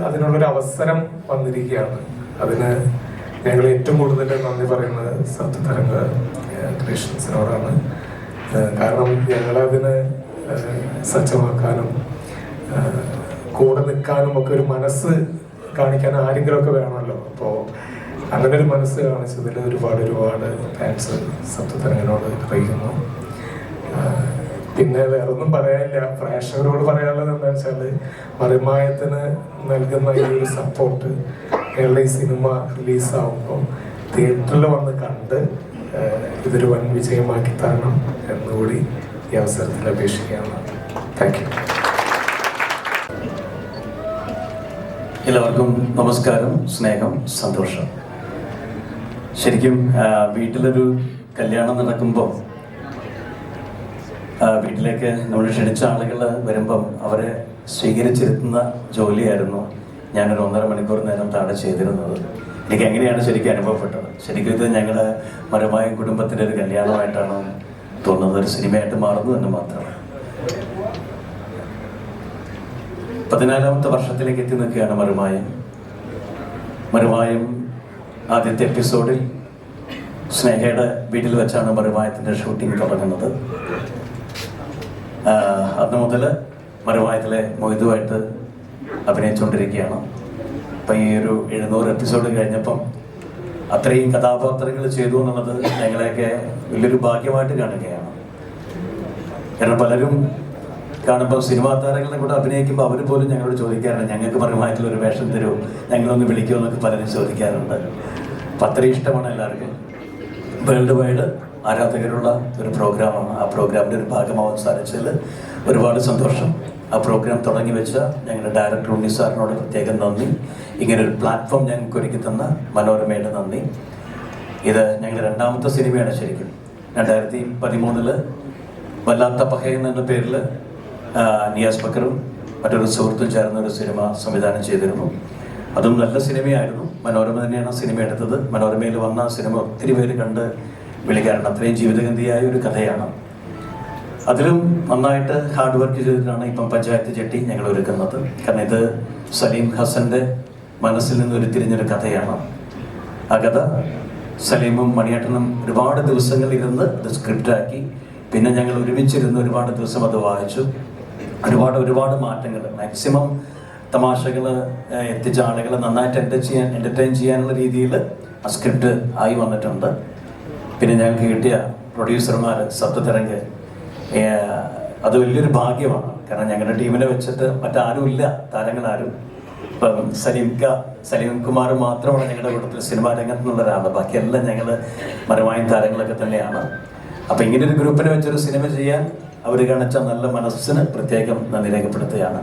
അതിനുള്ളൊരു അവസരം വന്നിരിക്കുകയാണ്. അതിന് ഞങ്ങൾ ഏറ്റവും കൂടുതൽ നന്ദി പറയുന്നത് സപ്തതരംഗ ക്രിയേഷൻസിനോടാണ്. കാരണം ഞങ്ങളതിനെ സജ്ജമാക്കാനും കൂടെ നിൽക്കാനും ഒക്കെ ഒരു മനസ്സ് കാണിക്കാൻ ആരെങ്കിലും ഒക്കെ വേണമല്ലോ. അപ്പോൾ അങ്ങനെ ഒരു മനസ്സ് കാണിച്ചതിൽ ഒരുപാട് താങ്ക്സ് സപ്തതരംഗനോട് അറിയിക്കുന്നു. പിന്നെ വേറൊന്നും പറയാനില്ല. പ്രേക്ഷകരോട് പറയാനുള്ളത് എന്താ വെച്ചാൽ, മറിമായത്തിന് നൽകുന്ന ഈ ഒരു സപ്പോർട്ട്, ഞങ്ങളുടെ ഈ സിനിമ റിലീസാവുമ്പോൾ തിയേറ്ററിൽ വന്ന് കണ്ട് ഇതൊരു വൻ വിജയമാക്കി തരണം എന്നുകൂടി ഈ അവസരത്തിൽ അപേക്ഷിക്കുകയാണ്. Thank you. എല്ലാവർക്കും നമസ്കാരം, സ്നേഹം, സന്തോഷം. ശരിക്കും വീട്ടിലൊരു കല്യാണം നടക്കുമ്പോൾ വീട്ടിലേക്ക് നമ്മൾ ക്ഷണിച്ച ആളുകൾ വരുമ്പം അവരെ സ്വീകരിച്ചിരുത്തുന്ന ജോലിയായിരുന്നു ഞാനൊരു 1.5 മണിക്കൂർ നേരം താഴെ ചെയ്തിരുന്നത്. എനിക്ക് എങ്ങനെയാണ് ശരിക്കും അനുഭവപ്പെട്ടത്. ശരിക്കും ഇത് ഞങ്ങളുടെ മറിമായം കുടുംബത്തിൻ്റെ ഒരു കല്യാണമായിട്ടാണ് തോന്നുന്നത്. ഒരു സിനിമയായിട്ട് മാറുന്നു എന്ന് മാത്രമാണ്. 14ാമത്തെ വർഷത്തിലേക്ക് എത്തി നിൽക്കുകയാണ് മറിമായം ആദ്യത്തെ എപ്പിസോഡിൽ സ്നേഹയുടെ വീട്ടിൽ വെച്ചാണ് മറിമായത്തിൻ്റെ ഷൂട്ടിംഗ് തുടങ്ങുന്നത്. അന്ന് മുതൽ മറിമായത്തിലെ മൊയ്തുമായിട്ട് അഭിനയിച്ചുകൊണ്ടിരിക്കുകയാണ്. അപ്പം ഈ ഒരു 700 എപ്പിസോഡ് കഴിഞ്ഞപ്പം അത്രയും കഥാപാത്രങ്ങൾ ചെയ്തു എന്നുള്ളത് ഞങ്ങളെയൊക്കെ വലിയൊരു ഭാഗ്യമായിട്ട് കാണുകയാണ്. കാരണം പലരും കാണുമ്പോൾ സിനിമാ താരങ്ങളെ കൂടെ അഭിനയിക്കുമ്പോൾ അവർ പോലും ഞങ്ങളോട് ചോദിക്കാറുണ്ട്, ഞങ്ങൾക്ക് മറിമായത്തിലൊരു വേഷം തരുമോ, ഞങ്ങളൊന്ന് വിളിക്കുമോ എന്നൊക്കെ പലരും ചോദിക്കാറുണ്ട്. അപ്പം അത്രയും ഇഷ്ടമാണ് എല്ലാവർക്കും. വേൾഡ് വൈഡ് ആരാധകരുള്ള ഒരു പ്രോഗ്രാമാണ്. ആ പ്രോഗ്രാമിൻ്റെ ഒരു ഭാഗമാവാൻ സാധിച്ചതിൽ ഒരുപാട് സന്തോഷം. ആ പ്രോഗ്രാം തുടങ്ങി വെച്ച ഞങ്ങളുടെ ഡയറക്ടർ ഉണ്ണി സാറിനോട് പ്രത്യേകം നന്ദി. ഇങ്ങനൊരു പ്ലാറ്റ്ഫോം ഞങ്ങൾക്ക് ഒരുക്കി തന്ന മനോരമയുടെ നന്ദി. ഇത് ഞങ്ങളുടെ 2ാമത്തെ സിനിമയാണ്. ശരിക്കും 2013 വല്ലാത്ത പഹയൻ എന്ന പേരിൽ നിയാസ് ബക്കറും മറ്റൊരു സുഹൃത്തും ചേർന്ന ഒരു സിനിമ സംവിധാനം ചെയ്തിരുന്നു. അതും നല്ല സിനിമയായിരുന്നു. മനോരമ തന്നെയാണ് സിനിമ എടുത്തത്. മനോരമയിൽ വന്ന സിനിമ ഒത്തിരി പേര് കണ്ട് വിളിക്കാറുണ്ട്. അത്രയും ജീവിതഗന്ധിയായ ഒരു കഥയാണ്. അതിലും നന്നായിട്ട് ഹാർഡ് വർക്ക് ചെയ്തിട്ടാണ് ഇപ്പം പഞ്ചായത്ത് ചെട്ടി ഞങ്ങൾ ഒരുക്കുന്നത്. കാരണം ഇത് സലീം ഹസൻ്റെ മനസ്സിൽ നിന്ന് ഉരുത്തിരിഞ്ഞൊരു കഥയാണ്. ആ കഥ സലീമും മണിയേട്ടനും ഒരുപാട് ദിവസങ്ങൾ ഇരുന്ന് ഇത് സ്ക്രിപ്റ്റാക്കി. പിന്നെ ഞങ്ങൾ ഒരുമിച്ചിരുന്ന് ഒരുപാട് ദിവസം അത് വായിച്ചു. ഒരുപാട് മാറ്റങ്ങൾ, മാക്സിമം തമാശകൾ എത്തിച്ച ആളുകളെ നന്നായിട്ട് എൻ്റർടൈൻ ചെയ്യാനുള്ള രീതിയിൽ ആ സ്ക്രിപ്റ്റ് ആയി വന്നിട്ടുണ്ട്. പിന്നെ ഞങ്ങൾക്ക് കിട്ടിയ പ്രൊഡ്യൂസർമാർ സപ്തതരംഗ്, അത് വലിയൊരു ഭാഗ്യമാണ്. കാരണം ഞങ്ങളുടെ ടീമിനെ വെച്ചിട്ട് മറ്റാരും ഇല്ല, താരങ്ങളാരും. ഇപ്പം സലീം കുമാർ മാത്രമാണ് ഞങ്ങളുടെ കൂട്ടത്തിൽ സിനിമാ രംഗത്ത് നിന്നുള്ള ഒരാൾ. ബാക്കിയെല്ലാം ഞങ്ങൾ മരമായും താരങ്ങളൊക്കെ തന്നെയാണ്. അപ്പം ഇങ്ങനൊരു ഗ്രൂപ്പിനെ വെച്ചൊരു സിനിമ ചെയ്യാൻ അവർ കാണിച്ച നല്ല മനസ്സിന് പ്രത്യേകം നന്ദി രേഖപ്പെടുത്തുകയാണ്.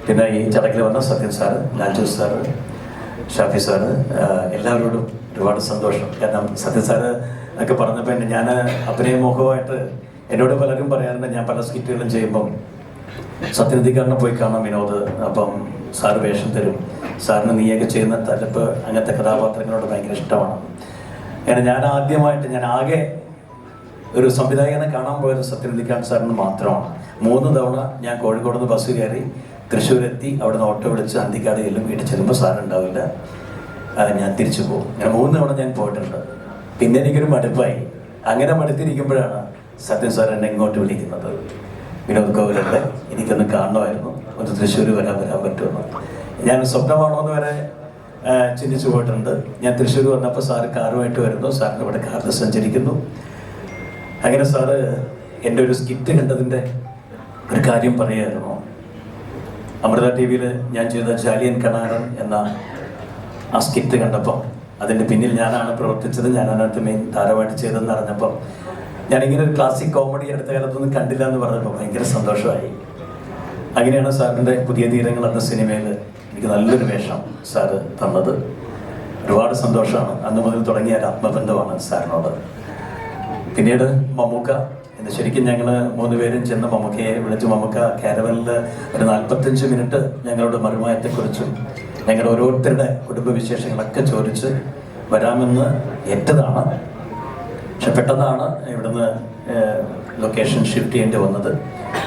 പിന്നെ ഈ ചടങ്ങിൽ വന്ന Sathyan sir, Lalju sir, Shafi sir, എല്ലാവരോടും ഒരുപാട് സന്തോഷം. കാരണം സത്യൻ സാറ് ഒക്കെ പറഞ്ഞപ്പോൾ ഞാൻ അഭിനയമോഹമായിട്ട് എന്നോട് പലരും പറയാറുണ്ട്, ഞാൻ പല സ്കിറ്റുകളും ചെയ്യുമ്പം സത്യനന്ദിക്കാരനെ പോയി കാണാം വിനോദ്, അപ്പം സാറ് വേഷം തരും, സാറിന് നീയൊക്കെ ചെയ്യുന്ന തലപ്പ് അങ്ങനത്തെ കഥാപാത്രങ്ങളോട് ഭയങ്കര ഇഷ്ടമാണ്. കാരണം ഞാൻ ആകെ ഒരു സംവിധായകനെ കാണാൻ പോയത് സത്യനന്ദിക്കാരൻ സാറിന് മാത്രമാണ്. 3 തവണ ഞാൻ കോഴിക്കോട് നിന്ന് ബസ് കയറി തൃശ്ശൂരെത്തി, അവിടെ നിന്ന് ഓട്ടോ വിളിച്ച് അന്തിക്കാട് ചെല്ലും, വീട്ടിൽ ചെല്ലുമ്പോൾ സാറുണ്ടാവില്ല, ഞാൻ തിരിച്ചു പോകും. അങ്ങനെ 3 തവണ ഞാൻ പോയിട്ടുണ്ട്. പിന്നെ എനിക്കൊരു മടുപ്പായി. അങ്ങനെ മടുത്തിരിക്കുമ്പോഴാണ് സത്യൻ സാർ എന്നെ ഇങ്ങോട്ട് വിളിക്കുന്നത്, വിനോദ് കോവിലല്ലേ, എനിക്കൊന്ന് കാണണമായിരുന്നു, ഒന്ന് തൃശ്ശൂർ വരാൻ പറ്റുമെന്ന്. ഞാൻ സ്വപ്നമാണോ എന്ന് വരെ ചിന്തിച്ചു പോയിട്ടുണ്ട്. ഞാൻ തൃശ്ശൂർ വന്നപ്പോൾ സാറ് കാറുമായിട്ട് വരുന്നു, സാറിന് ഇവിടെ കാറിൽ സഞ്ചരിക്കുന്നു. അങ്ങനെ സാറ് എൻ്റെ ഒരു സ്കിറ്റ് കണ്ടതിൻ്റെ ഒരു കാര്യം പറയുമായിരുന്നു. അമൃത TV-യിൽ ഞാൻ ചെയ്ത ജാലിയൻ കണാരൻ എന്ന ആ സ്കിറ്റ് കണ്ടപ്പോൾ അതിൻ്റെ പിന്നിൽ ഞാനാണ് പ്രവർത്തിച്ചത്, ഞാനതിനകത്ത് മെയിൻ താരമായിട്ട് ചെയ്തതെന്ന് അറിഞ്ഞപ്പം ഞാനിങ്ങനെ ഒരു ക്ലാസിക് കോമഡി അടുത്ത കാലത്തൊന്നും കണ്ടില്ല എന്ന് പറഞ്ഞപ്പോൾ ഭയങ്കര സന്തോഷമായി. അങ്ങനെയാണ് സാറിൻ്റെ പുതിയ തീരങ്ങൾ എന്ന സിനിമയിൽ എനിക്ക് നല്ലൊരു വേഷം സാറ് തന്നത്. ഒരുപാട് സന്തോഷമാണ്. അന്ന് മുതൽ തുടങ്ങിയ ഒരു ആത്മബന്ധമാണ് സാറിനോട്. പിന്നീട് മമ്മൂക്ക, ശരിക്കും ഞങ്ങൾ 3 പേരും ചെന്ന് മമ്മൂക്കയെ വിളിച്ച് മമ്മൂക്ക ക്യാരവനിൽ ഒരു 45 മിനിറ്റ് ഞങ്ങളുടെ മറുമായത്തെക്കുറിച്ചും ഞങ്ങളുടെ ഓരോരുത്തരുടെ കുടുംബവിശേഷങ്ങളൊക്കെ ചോദിച്ച് വരാമെന്ന് ഏറ്റതാണ്. പക്ഷെ പെട്ടെന്നാണ് ഇവിടുന്ന് ലൊക്കേഷൻ ഷിഫ്റ്റ് ചെയ്യേണ്ടി വന്നത്.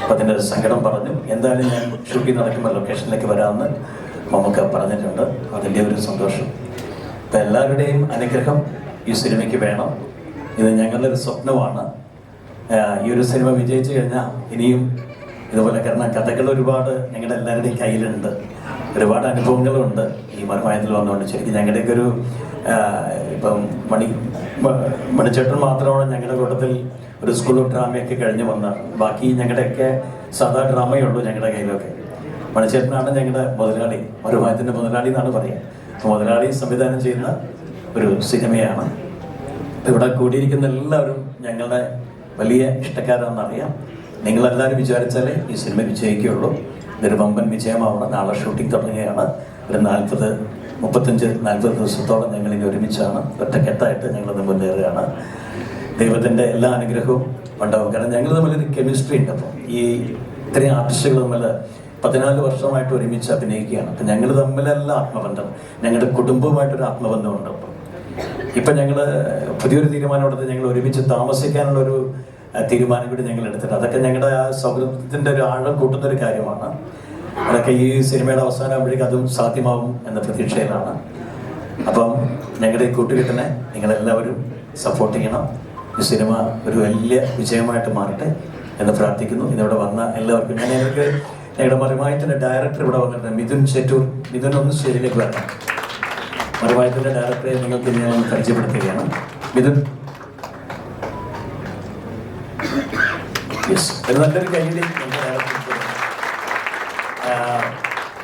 അപ്പം അതിൻ്റെ ഒരു സങ്കടം പറഞ്ഞു. എന്തായാലും ഞാൻ ഷൂട്ടിംഗ് നടക്കുമ്പോൾ ലൊക്കേഷനിലേക്ക് വരാമെന്ന് മമ്മൂക്ക പറഞ്ഞിട്ടുണ്ട്. അതിൻ്റെ ഒരു സന്തോഷം. അപ്പം എല്ലാവരുടെയും അനുഗ്രഹം ഈ സിനിമയ്ക്ക് വേണം. ഇത് ഞങ്ങളുടെ ഒരു സ്വപ്നമാണ്. ഈ ഒരു സിനിമ വിജയിച്ചു കഴിഞ്ഞാൽ ഇനിയും ഇതുപോലെ, കാരണം കഥകൾ ഒരുപാട് ഞങ്ങളുടെ എല്ലാവരുടെയും കയ്യിലുണ്ട്, ഒരുപാട് അനുഭവങ്ങളുണ്ട് ഈ മറുമായത്തിൽ വന്നുകൊണ്ട്. ശരിക്കും ഞങ്ങളുടെയൊക്കെ ഒരു ഇപ്പം മണിച്ചേട്ടൻ മാത്രമാണ് ഞങ്ങളുടെ കൂട്ടത്തിൽ ഒരു സ്കൂൾ ഡ്രാമയൊക്കെ കഴിഞ്ഞ് വന്ന. ബാക്കി ഞങ്ങളുടെയൊക്കെ സാധാ ഡ്രാമയേ ഉള്ളൂ ഞങ്ങളുടെ കയ്യിലൊക്കെ. മണിച്ചേട്ടനാണ് ഞങ്ങളുടെ മുതലാളി, മറുമായത്തിൻ്റെ മുതലാളി എന്നാണ് പറയുക. അപ്പോൾ മുതലാളി സംവിധാനം ചെയ്യുന്ന ഒരു സിനിമയാണ്. ഇവിടെ കൂടിയിരിക്കുന്ന എല്ലാവരും ഞങ്ങളുടെ വലിയ ഇഷ്ടക്കാരാണെന്നറിയാം. നിങ്ങളെല്ലാവരും വിചാരിച്ചാലേ ഈ സിനിമ വിജയിക്കുകയുള്ളൂ. ഇതൊരു വമ്പൻ വിജയമാവണം. നാളെ ഷൂട്ടിംഗ് തുടങ്ങുകയാണ്. ഒരു 35-40 ദിവസത്തോളം ഞങ്ങളിനി ഒരുമിച്ചാണ്, ഒറ്റക്കെട്ടായിട്ട് ഞങ്ങളിന്ന് മുന്നേറുകയാണ്. ദൈവത്തിൻ്റെ എല്ലാ അനുഗ്രഹവും ഉണ്ടാവും. കാരണം ഞങ്ങൾ തമ്മിലൊരു കെമിസ്ട്രി ഉണ്ട്. അപ്പം ഈ ഇത്രയും ആർട്ടിസ്റ്റുകൾ തമ്മിൽ 14 വർഷമായിട്ട് ഒരുമിച്ച് അഭിനയിക്കുകയാണ്. അപ്പം ഞങ്ങൾ തമ്മിലെല്ലാം ആത്മബന്ധം, ഞങ്ങളുടെ കുടുംബവുമായിട്ടൊരു ആത്മബന്ധമുണ്ട്. ഇപ്പം ഞങ്ങൾ പുതിയൊരു തീരുമാനമെടുത്ത് ഞങ്ങൾ ഒരുമിച്ച് താമസിക്കാനുള്ളൊരു തീരുമാനം കൂടി ഞങ്ങൾ എടുത്തിട്ട്, അതൊക്കെ ഞങ്ങളുടെ ആ സൗഹൃദത്തിൻ്റെ ഒരു ആഴം കൂട്ടുന്നൊരു കാര്യമാണ്. അതൊക്കെ ഈ സിനിമയുടെ അവസാനമാകുമ്പോഴേക്കും അതും സാധ്യമാവും എന്ന പ്രതീക്ഷയിലാണ്. അപ്പം ഞങ്ങളുടെ ഈ കൂട്ടുകെട്ടിനെ നിങ്ങളെല്ലാവരും സപ്പോർട്ട് ചെയ്യണം. ഈ സിനിമ ഒരു വലിയ വിജയമായിട്ട് മാറട്ടെ എന്ന് പ്രാർത്ഥിക്കുന്നു. ഇതിവിടെ വന്ന എല്ലാവർക്കും എനിക്ക് ഞങ്ങളുടെ മറുമായത്തിൻ്റെ ഡയറക്ടർ ഇവിടെ വന്നിട്ടുണ്ട്, മിഥുൻ ചെറ്റൂർ. മിഥുൻ ഒന്ന് സ്റ്റേജിലേക്ക് വരണം. മറുമായത്തിൻ്റെ ഡയറക്ടറെ നിങ്ങൾക്ക് ഞാൻ ഒന്ന് പരിചയപ്പെടുത്തുകയാണ്. മിഥുൻ, യെസ്, ഒരു നല്ലൊരു കൈയ്യടി.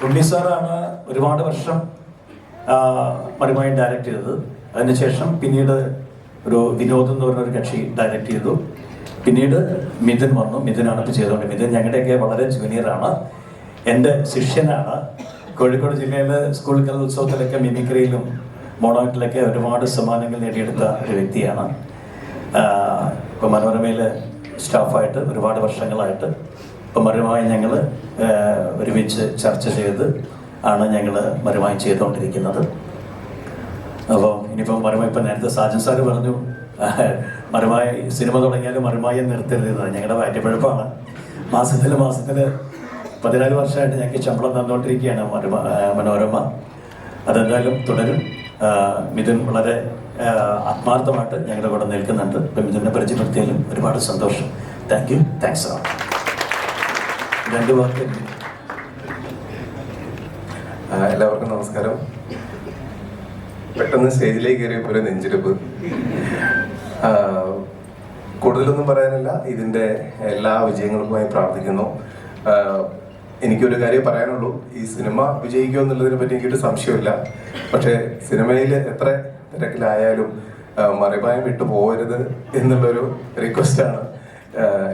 ഉണ്ണി സാറാണ് ഒരുപാട് വർഷം മറുമായി ഡയറക്റ്റ് ചെയ്തത്. അതിനുശേഷം പിന്നീട് ഒരു വിനോദ് എന്ന് പറഞ്ഞൊരു കക്ഷി ഡയറക്റ്റ് ചെയ്തു. പിന്നീട് മിഥുൻ വന്നു. മിഥുനാണ് ഇപ്പോൾ ചെയ്തുകൊണ്ട്. മിഥുൻ ഞങ്ങളുടെയൊക്കെ വളരെ ജൂനിയറാണ്, എൻ്റെ ശിഷ്യനാണ്. കോഴിക്കോട് ജില്ലയിലെ സ്കൂൾ കലോത്സവത്തിലൊക്കെ മിമിക്രിയിലും മോണോയിട്ടിലൊക്കെ ഒരുപാട് സമ്മാനങ്ങൾ നേടിയെടുത്ത ഒരു വ്യക്തിയാണ്. ഇപ്പോൾ മനോരമയിൽ സ്റ്റാഫായിട്ട് ഒരുപാട് വർഷങ്ങളായിട്ട് ഇപ്പം മറുമായി ഞങ്ങൾ ഒരുമിച്ച് ചർച്ച ചെയ്ത് ആണ് ഞങ്ങൾ മറുമായി ചെയ്തുകൊണ്ടിരിക്കുന്നത്. അപ്പോൾ ഇനിയിപ്പം മറുമായി, ഇപ്പം നേരത്തെ സാജൻ സാറ് പറഞ്ഞു മറുമായി സിനിമ തുടങ്ങിയാലും മറുമായി നിർത്തരുത്. ഞങ്ങളുടെ വാറ്റപ്പഴപ്പാണ്. മാസത്തിൽ 14 വർഷമായിട്ട് ഞങ്ങൾക്ക് ശമ്പളം തന്നുകൊണ്ടിരിക്കുകയാണ് മനോരമ. അതെന്തായാലും തുടരും. മിഥുൻ വളരെ ആത്മാർത്ഥമായിട്ട് ഞങ്ങളുടെ കൂടെ നിൽക്കുന്നുണ്ട്. ഇപ്പം മിഥുനെ പരിചയപ്പെടുത്തിയാലും ഒരുപാട് സന്തോഷം. താങ്ക് യു, താങ്ക്സ് ആ. 2 വാക്ക്. എല്ലാവർക്കും നമസ്കാരം. പെട്ടെന്ന് സ്റ്റേജിലേക്ക് കയറിയപ്പോൾ ഒരു നെഞ്ചിടിപ്പ്. കൂടുതലൊന്നും പറയാനില്ല. ഇതിൻ്റെ എല്ലാ വിജയങ്ങൾക്കുമായി പ്രാർത്ഥിക്കുന്നു. എനിക്കൊരു കാര്യം പറയാനുള്ളൂ, ഈ സിനിമ വിജയിക്കുമോ എന്നുള്ളതിനെ പറ്റി എനിക്കൊരു സംശയമില്ല. പക്ഷേ സിനിമയിൽ എത്ര തിരക്കിലായാലും മറിമായം വിട്ടു പോകരുത് എന്നുള്ളൊരു റിക്വസ്റ്റാണ്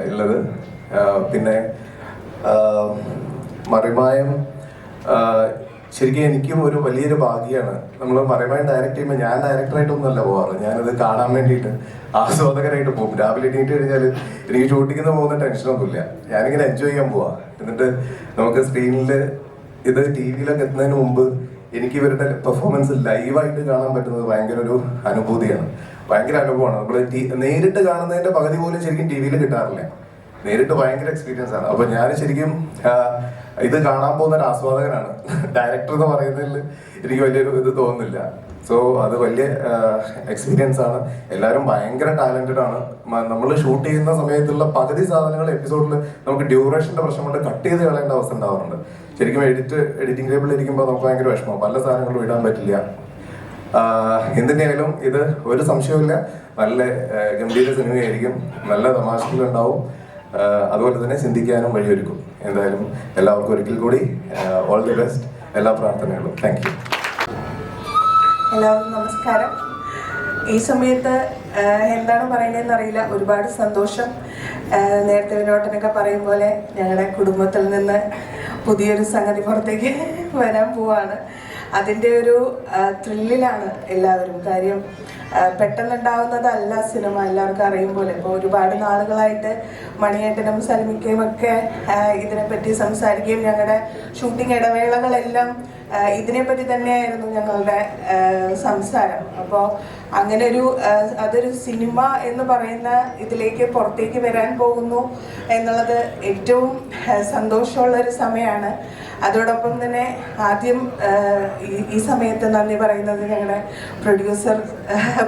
ഉള്ളത്. പിന്നെ മറിമായം ശരിക്കും എനിക്കും ഒരു വലിയൊരു ഭാഗ്യമാണ്. നമ്മൾ മറിമായം ഡയറക്റ്റ് ചെയ്യുമ്പോൾ ഞാൻ ഡയറക്ടറായിട്ടൊന്നുമല്ല പോവാറ്, ഞാനത് കാണാൻ വേണ്ടിയിട്ട് ആസ്വാദകരായിട്ട് പോകും. രാവിലെ എണീറ്റ് കഴിഞ്ഞാൽ എനിക്ക് ഷൂട്ടിങ്ങിന് പോകുന്ന ടെൻഷനൊന്നുമില്ല, ഞാനിങ്ങനെ എൻജോയ് ചെയ്യാൻ പോവാ. എന്നിട്ട് നമുക്ക് സ്ക്രീനിൽ ഇത് TV-യിലൊക്കെ എത്തുന്നതിന് മുമ്പ് എനിക്ക് ഇവരുടെ പെർഫോമൻസ് ലൈവായിട്ട് കാണാൻ പറ്റുന്നത് ഭയങ്കര ഒരു അനുഭൂതിയാണ്, ഭയങ്കര അനുഭവമാണ്. നമ്മൾ നേരിട്ട് കാണുന്നതിന്റെ പകുതി പോലും ശരിക്കും TV-യിൽ കിട്ടാറില്ല. നേരിട്ട് ഭയങ്കര എക്സ്പീരിയൻസ് ആണ്. അപ്പൊ ഞാൻ ശരിക്കും ഇത് കാണാൻ പോകുന്ന ഒരു ആസ്വാദകനാണ്. ഡയറക്ടർ എന്ന് പറയുന്നതിൽ എനിക്ക് വലിയൊരു ഇത് തോന്നുന്നില്ല. സോ അത് വലിയ എക്സ്പീരിയൻസ് ആണ്. എല്ലാവരും ഭയങ്കര ടാലന്റഡ് ആണ്. നമ്മൾ ഷൂട്ട് ചെയ്യുന്ന സമയത്തുള്ള പകുതി സാധനങ്ങൾ എപ്പിസോഡിൽ നമുക്ക് ഡ്യൂറേഷന്റെ പ്രശ്നം കൊണ്ട് കട്ട് ചെയ്ത് കളയേണ്ട അവസ്ഥ ഉണ്ടാവാറുണ്ട്. ശരിക്കും എഡിറ്റിംഗ് ടേബിളിൽ ഇരിക്കുമ്പോൾ നമുക്ക് ഭയങ്കര വിഷമം, പല സാധനങ്ങളും ഇടാൻ പറ്റില്ല. എന്തിനായാലും ഇത് ഒരു സംശയവുമില്ല, നല്ല ഗംഭീര സിനിമയായിരിക്കും, നല്ല തമാശകളുണ്ടാവും, അതുപോലെ തന്നെ ചിന്തിക്കാനും വഴിയൊരുക്കും. എന്തായാലും എല്ലാവർക്കും ഒരിക്കൽ കൂടി ഓൾ ദി ബെസ്റ്റ്, എല്ലാ പ്രാർത്ഥനകളും. Thank you. എല്ലാവർക്കും നമസ്കാരം. ഈ സമയത്ത് എന്താണ് പറയേണ്ടതെന്ന് അറിയില്ല. ഒരുപാട് സന്തോഷം. നേരത്തെ വിനോട്ടനൊക്കെ പറയും പോലെ ഞങ്ങളുടെ കുടുംബത്തിൽ നിന്ന് പുതിയൊരു സംഗതി പുറത്തേക്ക് വരാൻ പോവാണ്. അതിൻ്റെ ഒരു ത്രില്ലിലാണ് എല്ലാവരും. കാര്യം പെട്ടെന്നുണ്ടാവുന്നതല്ല സിനിമ, എല്ലാവർക്കും അറിയും പോലെ. ഇപ്പോൾ ഒരുപാട് നാളുകളായിട്ട് മണിയേട്ടനും സൽമിക്കയും ഒക്കെ ഇതിനെപ്പറ്റി സംസാരിക്കുകയും ഞങ്ങളുടെ ഷൂട്ടിംഗ് ഇടവേളകളെല്ലാം ഇതിനെപ്പറ്റി തന്നെയായിരുന്നു ഞങ്ങളുടെ സംസാരം. അപ്പോൾ അങ്ങനെ അതൊരു സിനിമ എന്ന് പറയുന്ന ഇതിലേക്ക് പുറത്തേക്ക് വരാൻ പോകുന്നു എന്നുള്ളത് ഏറ്റവും സന്തോഷമുള്ളൊരു സമയമാണ്. അതോടൊപ്പം തന്നെ ആദ്യം ഈ സമയത്ത് നന്ദി പറയുന്നത് ഞങ്ങളുടെ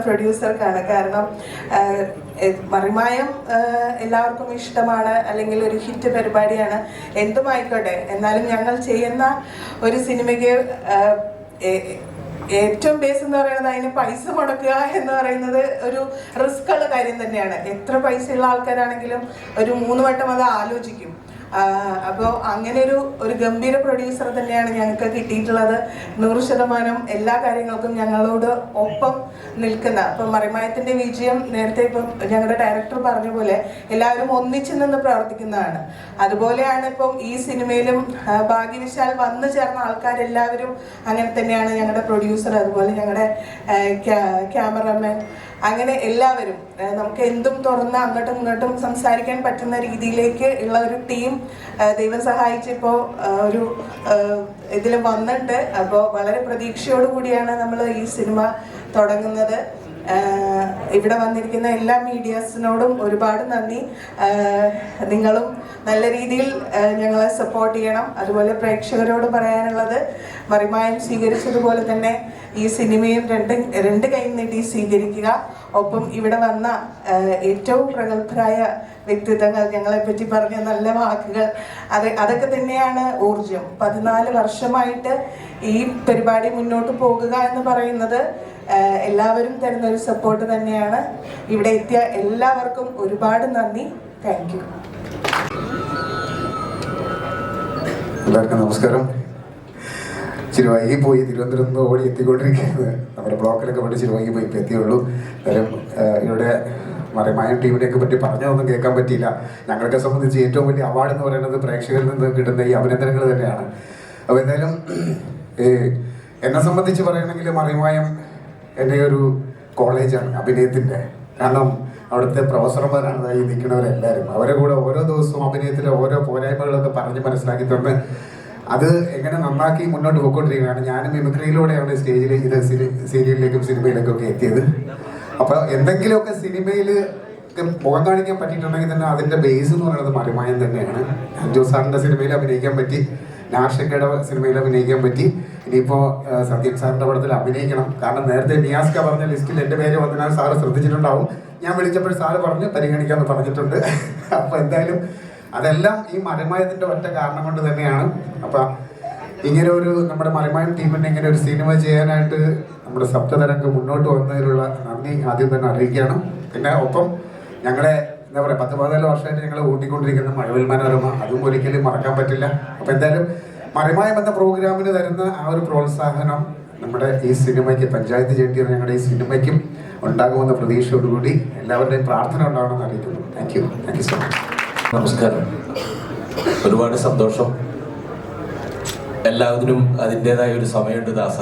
പ്രൊഡ്യൂസർക്കാണ്. കാരണം മറിമായം എല്ലാവർക്കും ഇഷ്ടമാണ്, അല്ലെങ്കിൽ ഒരു ഹിറ്റ് പരിപാടിയാണ്, എന്തുമായിക്കോട്ടെ. എന്നാലും ഞങ്ങൾ ചെയ്യുന്ന ഒരു സിനിമയ്ക്ക് ഏറ്റവും ബേസ് എന്ന് പറയുന്നത് അതിന് പൈസ മുടക്കുക എന്ന് പറയുന്നത് ഒരു റിസ്ക് ഉള്ള കാര്യം തന്നെയാണ്. എത്ര പൈസയുള്ള ആൾക്കാരാണെങ്കിലും ഒരു 3 വട്ടം അത് ആലോചിക്കും. അപ്പോൾ അങ്ങനെ ഒരു ഗംഭീര പ്രൊഡ്യൂസർ തന്നെയാണ് ഞങ്ങൾക്ക് കിട്ടിയിട്ടുള്ളത്. 100% എല്ലാ കാര്യങ്ങൾക്കും ഞങ്ങളോട് ഒപ്പം നിൽക്കുന്ന. അപ്പം മറിമായത്തിൻ്റെ വിജയം നേരത്തെ ഇപ്പം ഞങ്ങളുടെ ഡയറക്ടർ പറഞ്ഞ പോലെ എല്ലാവരും ഒന്നിച്ചു നിന്ന് പ്രവർത്തിക്കുന്നതാണ്. അതുപോലെയാണ് ഇപ്പം ഈ സിനിമയിലും ഭാഗ്യവശാൽ വന്നു ചേർന്ന ആൾക്കാരെല്ലാവരും അങ്ങനെ തന്നെയാണ്. ഞങ്ങളുടെ പ്രൊഡ്യൂസർ, അതുപോലെ ഞങ്ങളുടെ ക്യാമറമാൻ, അങ്ങനെ എല്ലാവരും നമുക്ക് എന്തും തുറന്ന് അങ്ങോട്ടും ഇങ്ങോട്ടും സംസാരിക്കാൻ പറ്റുന്ന രീതിയിലേക്ക് ഉള്ള ഒരു ടീം ദൈവം സഹായിച്ചിപ്പോൾ ഒരു ഇതിൽ വന്നിട്ടുണ്ട്. അപ്പോൾ വളരെ പ്രതീക്ഷയോടുകൂടിയാണ് നമ്മൾ ഈ സിനിമ തുടങ്ങുന്നത്. ഇവിടെ വന്നിരിക്കുന്ന എല്ലാ മീഡിയാസിനോടും ഒരുപാട് നന്ദി. നിങ്ങളും നല്ല രീതിയിൽ ഞങ്ങളെ സപ്പോർട്ട് ചെയ്യണം. അതുപോലെ പ്രേക്ഷകരോട് പറയാനുള്ളത്, മറിമായം സ്വീകരിച്ചതുപോലെ തന്നെ ഈ സിനിമയും രണ്ട് കൈ നീട്ടി സ്വീകരിക്കുക. ഒപ്പം ഇവിടെ വന്ന ഏറ്റവും പ്രഗത്ഭരായ വ്യക്തിത്വങ്ങൾ, ഞങ്ങളെപ്പറ്റി പറഞ്ഞ നല്ല വാക്കുകൾ, അതൊക്കെ തന്നെയാണ് ഊർജം. 14 വർഷമായിട്ട് ഈ പരിപാടി മുന്നോട്ട് പോകുക എന്ന് പറയുന്നത് എല്ലാവരും തരുന്ന ഒരു സപ്പോർട്ട് തന്നെയാണ്. ഇവിടെ എത്തിയ എല്ലാവർക്കും ഒരുപാട് നന്ദി. Thank you. എല്ലാവർക്കും നമസ്കാരം. ഇച്ചിരി വൈകി പോയി, തിരുവനന്തപുരത്ത് നിന്ന് ഓടി എത്തിക്കൊണ്ടിരിക്കുന്നത്. നമ്മുടെ ബ്ലോക്കിലൊക്കെ പോയിട്ട് ഇച്ചിരി വൈകി പോയി ഇപ്പോൾ എത്തിയുള്ളൂ. കാര്യം ഇവിടെ മറിമായം ടീമിനെയൊക്കെ പറ്റി പറഞ്ഞതൊന്നും കേൾക്കാൻ പറ്റിയില്ല. ഞങ്ങളൊക്കെ സംബന്ധിച്ച് ഏറ്റവും വലിയ അവാർഡ് എന്ന് പറയുന്നത് പ്രേക്ഷകരിൽ നിന്ന് കിട്ടുന്ന ഈ അഭിനന്ദനങ്ങൾ തന്നെയാണ്. അപ്പോൾ എന്തായാലും എന്നെ സംബന്ധിച്ച് പറയുകയാണെങ്കിൽ മറിമായം എൻ്റെ ഒരു കോളേജാണ് അഭിനയത്തിൻ്റെ. കാരണം അവിടുത്തെ പ്രൊഫസർമാരാണ് ഈ നിൽക്കുന്നവരെല്ലാവരും. അവരെ കൂടെ ഓരോ ദിവസവും അഭിനയത്തിലെ ഓരോ പോരായ്മകളൊക്കെ പറഞ്ഞ് മനസ്സിലാക്കി തന്ന് അത് എങ്ങനെ നന്നാക്കി മുന്നോട്ട് പോയിക്കൊണ്ടിരിക്കുകയാണ്. ഞാനും മിമിക്രിയിലൂടെയാണ് സ്റ്റേജിൽ ഇത് സീരിയലിലേക്കും സിനിമയിലേക്കും ഒക്കെ എത്തിയത്. അപ്പോൾ എന്തെങ്കിലുമൊക്കെ സിനിമയിൽ മുഖം കാണിക്കാൻ പറ്റിയിട്ടുണ്ടെങ്കിൽ തന്നെ അതിൻ്റെ ബേസ് എന്ന് പറയുന്നത് മറിമായം തന്നെയാണ്. അഞ്ജു സാറിൻ്റെ സിനിമയിൽ അഭിനയിക്കാൻ പറ്റി, നാഷിക്കയുടെ സിനിമയിൽ അഭിനയിക്കാൻ പറ്റി, ഇനിയിപ്പോൾ സത്യൻ സാറിൻ്റെ പടത്തിൽ അഭിനയിക്കണം. കാരണം നേരത്തെ നിയാസ്ക പറഞ്ഞ ലിസ്റ്റിൽ എൻ്റെ പേര് വന്നാൽ സാറ് ശ്രദ്ധിച്ചിട്ടുണ്ടാവും. ഞാൻ വിളിച്ചപ്പോൾ സാറ് പറഞ്ഞ് പരിഗണിക്കാമെന്ന് പറഞ്ഞിട്ടുണ്ട്. അപ്പോൾ എന്തായാലും അതെല്ലാം ഈ മറിമായത്തിൻ്റെ ഒറ്റ കാരണം കൊണ്ട് തന്നെയാണ്. അപ്പം ഇങ്ങനെ നമ്മുടെ മറിമായം ടീമിൻ്റെ ഇങ്ങനെ ഒരു സിനിമ ചെയ്യാനായിട്ട് നമ്മുടെ സപ്തതരംഗം മുന്നോട്ട് വന്നതിലുള്ള നന്ദി ആദ്യം തന്നെ അറിയിക്കുകയാണ്. പിന്നെ ഒപ്പം ഞങ്ങളെ എന്താ പറയുക 10-14 വർഷമായിട്ട് ഞങ്ങൾ കൂട്ടിക്കൊണ്ടിരിക്കുന്ന മഴവിൽ മനോരമ, അതും ഒരിക്കലും മറക്കാൻ പറ്റില്ല. അപ്പോൾ എന്തായാലും മറിമായം എന്ന പ്രോഗ്രാമിന് തരുന്ന ആ ഒരു പ്രോത്സാഹനം നമ്മുടെ ഈ സിനിമയ്ക്ക്, പഞ്ചായത്ത് ചേട്ടിയ ഞങ്ങളുടെ ഈ സിനിമയ്ക്കും ഉണ്ടാകുമെന്ന പ്രതീക്ഷയോടുകൂടി എല്ലാവരുടെയും പ്രാർത്ഥന ഉണ്ടാവണമെന്ന് അറിയിക്കുന്നു. Thank you so much. നമസ്കാരം. ഒരുപാട് സന്തോഷം. എല്ലാവരും അതിൻ്റെതായ ഒരു സമയമുണ്ട് ദാസ.